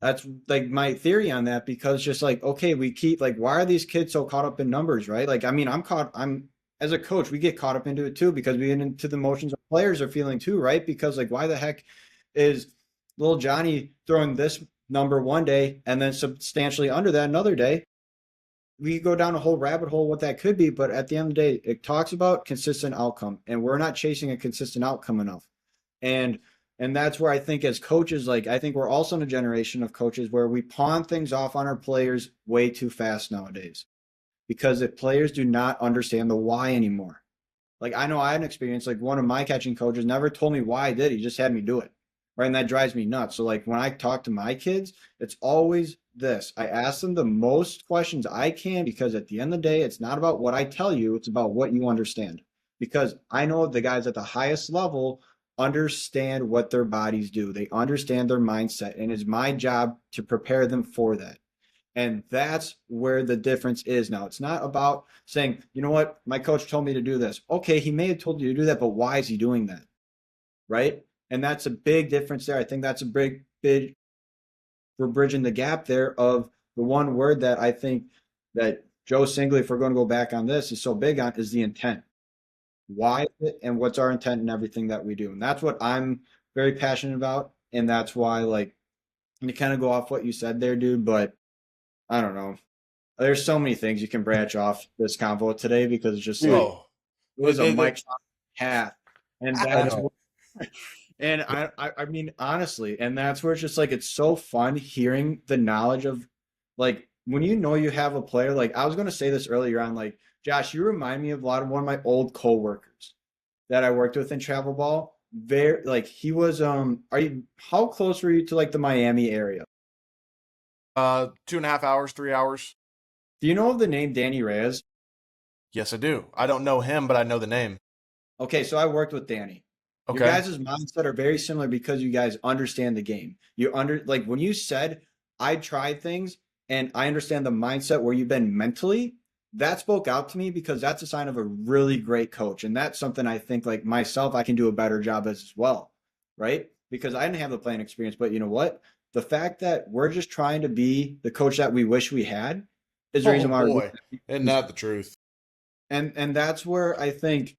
That's like my theory on that, because just like, okay, we keep like, why are these kids so caught up in numbers, right? Like, I mean, I'm as a coach, we get caught up into it too, because we get into the emotions our players are feeling too, right? Because like, why the heck is little Johnny throwing this number one day and then substantially under that another day? We go down a whole rabbit hole what that could be, but at the end of the day, it talks about consistent outcome, and we're not chasing a consistent outcome enough. And and that's where I think as coaches, like I think we're also in a generation of coaches where we pawn things off on our players way too fast nowadays. Because if players do not understand the why anymore. Like I know I had an experience, like one of my catching coaches never told me why I did, he just had me do it. Right. And that drives me nuts. So like when I talk to my kids, it's always this. I ask them the most questions I can, because at the end of the day, it's not about what I tell you, it's about what you understand. Because I know the guys at the highest level understand what their bodies do. They understand their mindset, and it's my job to prepare them for that. And that's where the difference is now. It's not about saying, you know what, my coach told me to do this. Okay, he may have told you to do that, but why is he doing that? Right? And that's a big difference there. I think that's a big, we're bridging the gap there of the one word that I think that Joe Singley, if we're going to go back on this, is so big on, is the intent. Why is it, and what's our intent in everything that we do? And that's what I'm very passionate about. And that's why, like, you kind of go off what you said there, dude, but I don't know. There's so many things you can branch off this convo today, because it's just like Oh, it was a it- mic drop hat, and I that's know. and I mean honestly, and that's where it's just like it's so fun hearing the knowledge of, like, when you know you have a player. Like I was going to say this earlier on, like Josh, you remind me of a lot of one of my old coworkers that I worked with in travel ball. Very like he was are you, how close were you to like the Miami area? 2.5 hours, 3 hours. Do you know of the name Danny Reyes? Yes, I do. I don't know him, but I know the name. Okay, so I worked with Danny. Your Okay. guys' mindset are very similar because you guys understand the game. You under like when you said I tried things and I understand the mindset where you've been mentally, that spoke out to me, because that's a sign of a really great coach. And that's something I think like myself, I can do a better job as well. Right? Because I didn't have the playing experience, but you know what? The fact that we're just trying to be the coach that we wish we had is the Oh reason why boy, isn't that the truth? and that's where I think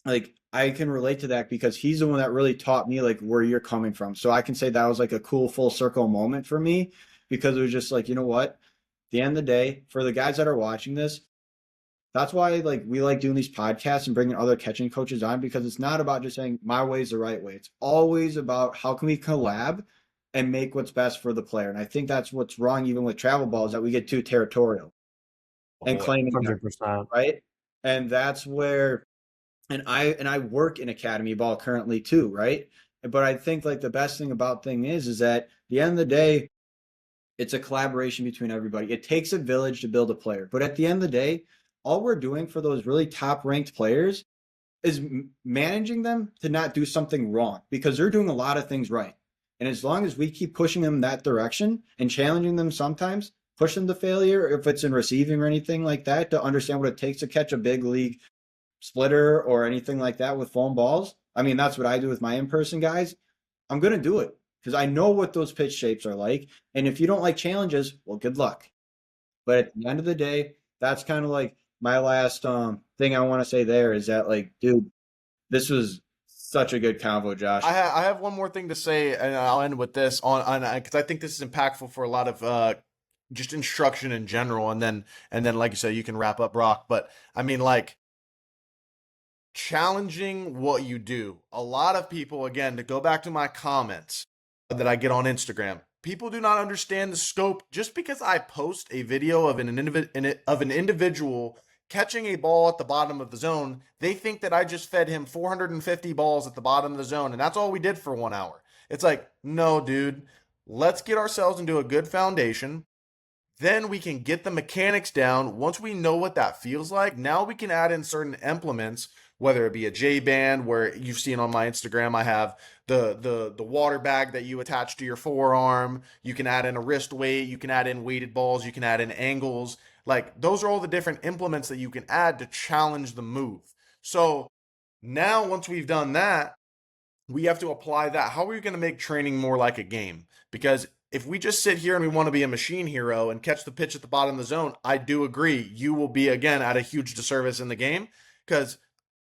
like I can relate to that, because he's the one that really taught me like where you're coming from. So I can say that was like a cool full circle moment for me, because it was just like, you know what? At the end of the day, for the guys that are watching this, that's why like we like doing these podcasts and bringing other catching coaches on, because it's not about just saying my way is the right way. It's always about how can we collab and make what's best for the player. And I think that's what's wrong even with travel balls, that we get too territorial and Boy. claiming that, 100%. right? And that's where and I work in academy ball currently too, right? But I think like the best thing about thing is that at the end of the day, it's a collaboration between everybody. It takes a village to build a player, but at the end of the day, all we're doing for those really top ranked players is managing them to not do something wrong, because they're doing a lot of things right. And as long as we keep pushing them that direction and challenging them sometimes, push them to failure, if it's in receiving or anything like that, to understand what it takes to catch a big league splitter or anything like that with foam balls. I mean, that's what I do with my in-person guys. I'm going to do it because I know what those pitch shapes are like. And if you don't like challenges, well, good luck. But at the end of the day, that's kind of like my last thing I want to say there is that, like, dude, this was such a good convo, Josh. I have one more thing to say, and I'll end with this on because I think this is impactful for a lot of just instruction in general, and then like you said, you can wrap up, Brock. But I mean, like, challenging what you do. A lot of people, again, to go back to my comments that I get on Instagram, people do not understand the scope. Just because I post a video of an individual catching a ball at the bottom of the zone, they think that I just fed him 450 balls at the bottom of the zone, and that's all we did for 1 hour. It's like, no, dude, let's get ourselves into a good foundation. Then we can get the mechanics down. Once we know what that feels like, now we can add in certain implements, whether it be a J band, where you've seen on my Instagram, I have the water bag that you attach to your forearm. You can add in a wrist weight. You can add in weighted balls. You can add in angles. Like, those are all the different implements that you can add to challenge the move. So now, once we've done that, we have to apply that. How are we going to make training more like a game? Because if we just sit here and we want to be a machine hero and catch the pitch at the bottom of the zone, I do agree you will be again at a huge disservice in the game, because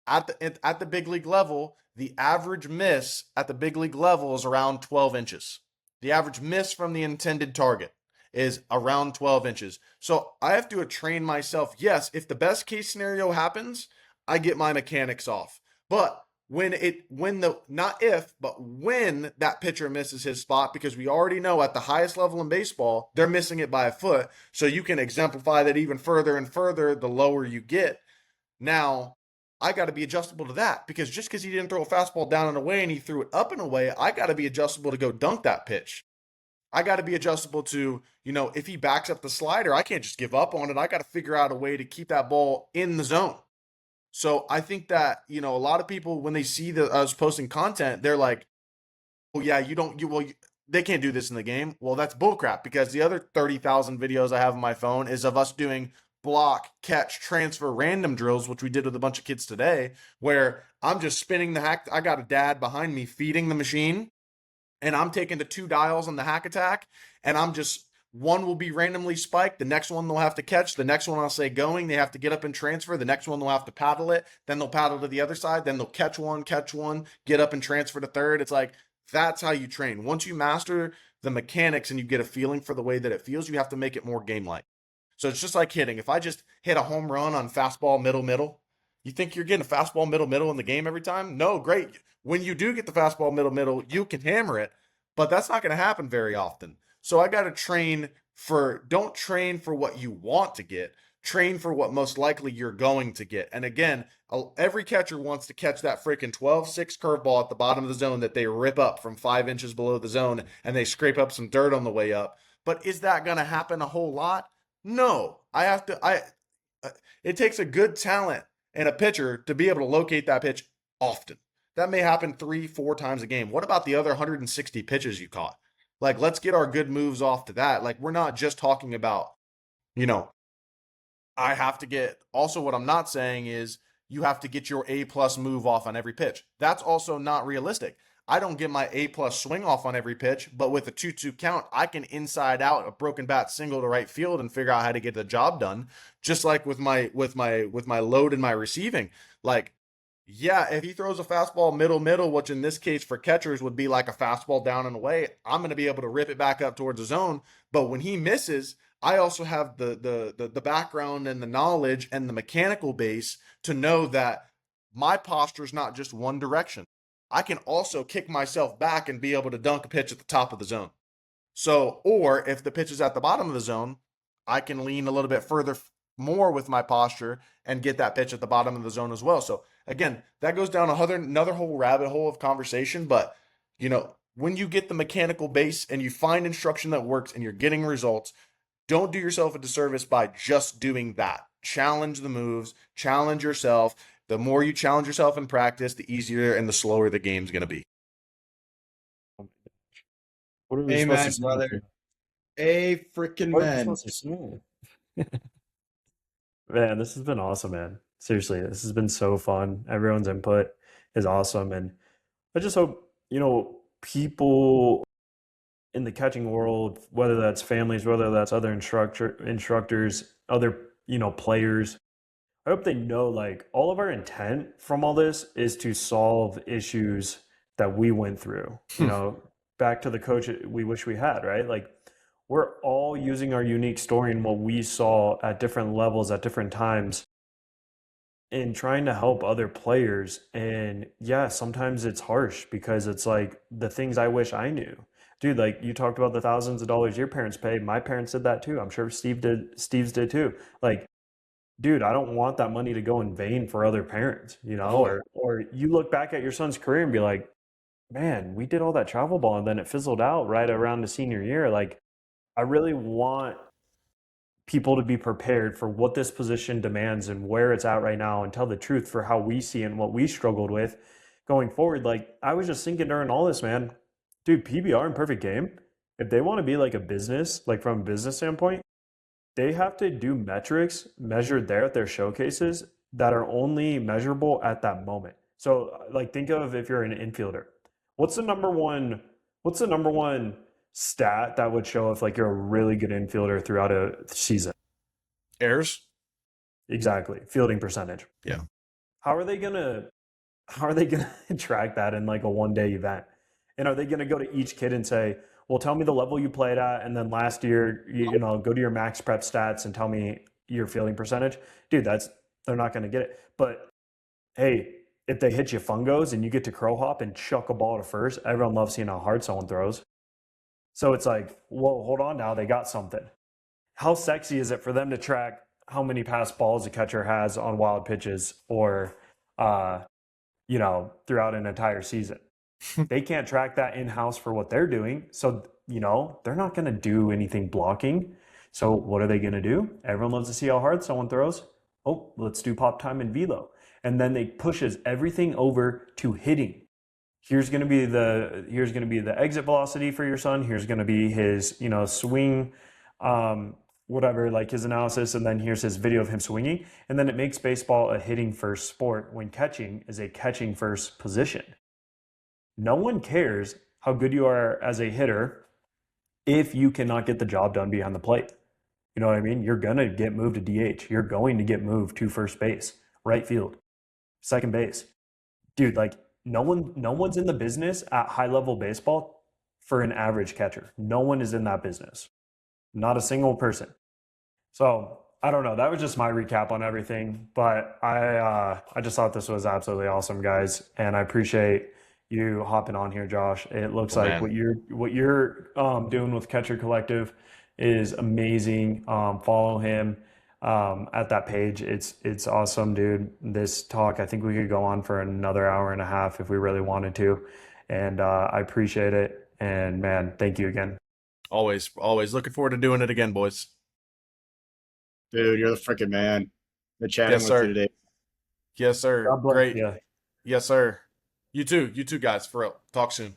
at the big league level, the average miss at the big league level is around 12 inches. The average miss from the intended target is around 12 inches. So I have to train myself. Yes, if the best case scenario happens, I get my mechanics off. But when that pitcher misses his spot, because we already know at the highest level in baseball, they're missing it by a foot. So you can exemplify that even further and further the lower you get. Now, I got to be adjustable to that, because just because he didn't throw a fastball down and away and he threw it up and away, I got to be adjustable to go dunk that pitch. I got to be adjustable to, if he backs up the slider, I can't just give up on it. I got to figure out a way to keep that ball in the zone. So I think that, a lot of people, when they see us posting content, they're like, oh yeah, they can't do this in the game. Well, that's bullcrap, because the other 30,000 videos I have on my phone is of us doing block, catch, transfer, random drills, which we did with a bunch of kids today, where I'm just spinning the hack. I got a dad behind me feeding the machine, and I'm taking the 2 dials on the hack attack, and one will be randomly spiked. The next one they'll have to catch. The next one I'll say going. They have to get up and transfer. The next one they'll have to paddle it. Then they'll paddle to the other side. Then they'll catch one, get up and transfer to third. It's like, that's how you train. Once you master the mechanics and you get a feeling for the way that it feels, you have to make it more game-like. So it's just like hitting. If I just hit a home run on fastball middle, you think you're getting a fastball middle in the game every time? No, great. When you do get the fastball middle, you can hammer it, but that's not going to happen very often. So I got to don't train for what you want to get, train for what most likely you're going to get. And again, every catcher wants to catch that freaking 12-6 curveball at the bottom of the zone that they rip up from 5 inches below the zone, and they scrape up some dirt on the way up. But is that going to happen a whole lot? No. It takes a good talent and a pitcher to be able to locate that pitch often. That may happen 3-4 times a game. What about the other 160 pitches you caught? Like, let's get our good moves off to that. Like, we're not just talking about, I have to get, also what I'm not saying is you have to get your A+ move off on every pitch. That's also not realistic. I don't get my A+ swing off on every pitch, but with a 2-2 count, I can inside out a broken bat single to right field and figure out how to get the job done. Just like with my load and my receiving. Like, yeah, if he throws a fastball middle, which in this case for catchers would be like a fastball down and away, I'm going to be able to rip it back up towards the zone. But when he misses, I also have the background and the knowledge and the mechanical base to know that my posture is not just one direction. I can also kick myself back and be able to dunk a pitch at the top of the zone. So, or if the pitch is at the bottom of the zone, I can lean a little bit further more with my posture and get that pitch at the bottom of the zone as well. So again, that goes down another whole rabbit hole of conversation. But, when you get the mechanical base and you find instruction that works and you're getting results, don't do yourself a disservice by just doing that. Challenge the moves, challenge yourself. The more you challenge yourself in practice, the easier and the slower the game's going to be. What are we Amen, supposed to say? brother. A freaking What are we man. supposed to say? Man, this has been awesome, man. Seriously, this has been so fun. Everyone's input is awesome. And I just hope, people in the catching world, whether that's families, whether that's other instructors, other, players, I hope they know, like, all of our intent from all this is to solve issues that we went through. Back to the coach we wish we had, right? Like, we're all using our unique story and what we saw at different levels at different times in trying to help other players. And yeah, sometimes it's harsh because it's like the things I wish I knew. Dude, like you talked about the thousands of dollars your parents paid. My parents did that too. I'm sure Steve's did too. Like, dude, I don't want that money to go in vain for other parents, or you look back at your son's career and be like, man, we did all that travel ball and then it fizzled out right around the senior year. Like, I really want people to be prepared for what this position demands and where it's at right now and tell the truth for how we see it and what we struggled with going forward. Like, I was just thinking during all this, man, dude, PBR and Perfect Game, if they want to be like a business, like from a business standpoint, they have to do metrics measured there at their showcases that are only measurable at that moment. So like, think of if you're an infielder, what's the number one stat that would show if like you're a really good infielder throughout a season. Errors. Exactly. Fielding percentage. Yeah. How are they gonna track that in like a 1-day event? And are they gonna go to each kid and say, well, tell me the level you played at, and then last year, go to your max prep stats and tell me your fielding percentage? Dude, they're not gonna get it. But hey, if they hit you fungos and you get to crow hop and chuck a ball to first, everyone loves seeing how hard someone throws. So it's like, whoa, hold on now, they got something. How sexy is it for them to track how many pass balls a catcher has on wild pitches or, throughout an entire season? They can't track that in-house for what they're doing. So, they're not going to do anything blocking. So what are they going to do? Everyone loves to see how hard someone throws. Oh, let's do pop time and velo. And then they pushes everything over to hitting. Here's going to be the exit velocity for your son. Here's going to be his, swing, whatever, like his analysis. And then here's his video of him swinging. And then it makes baseball a hitting first sport when catching is a catching first position. No one cares how good you are as a hitter if you cannot get the job done behind the plate. You know what I mean? You're going to get moved to DH. You're going to get moved to first base, right field, second base. Dude, like no one's in the business at high level baseball for an average catcher. No one is in that business. Not a single person. So I don't know. That was just my recap on everything. But I just thought this was absolutely awesome, guys. And I appreciate you hopping on here, Josh. It looks like what you're doing with Catcher Collective is amazing. Follow him at that page. It's awesome, dude. This talk, I think we could go on for another hour and a half if we really wanted to. And I appreciate it. And man, thank you again. Always looking forward to doing it again, boys. Dude, you're the freaking man. The chatting Yes, with sir. you today. Yes, sir. God bless Great. you. Yes, sir. You too, guys. For real. Talk soon.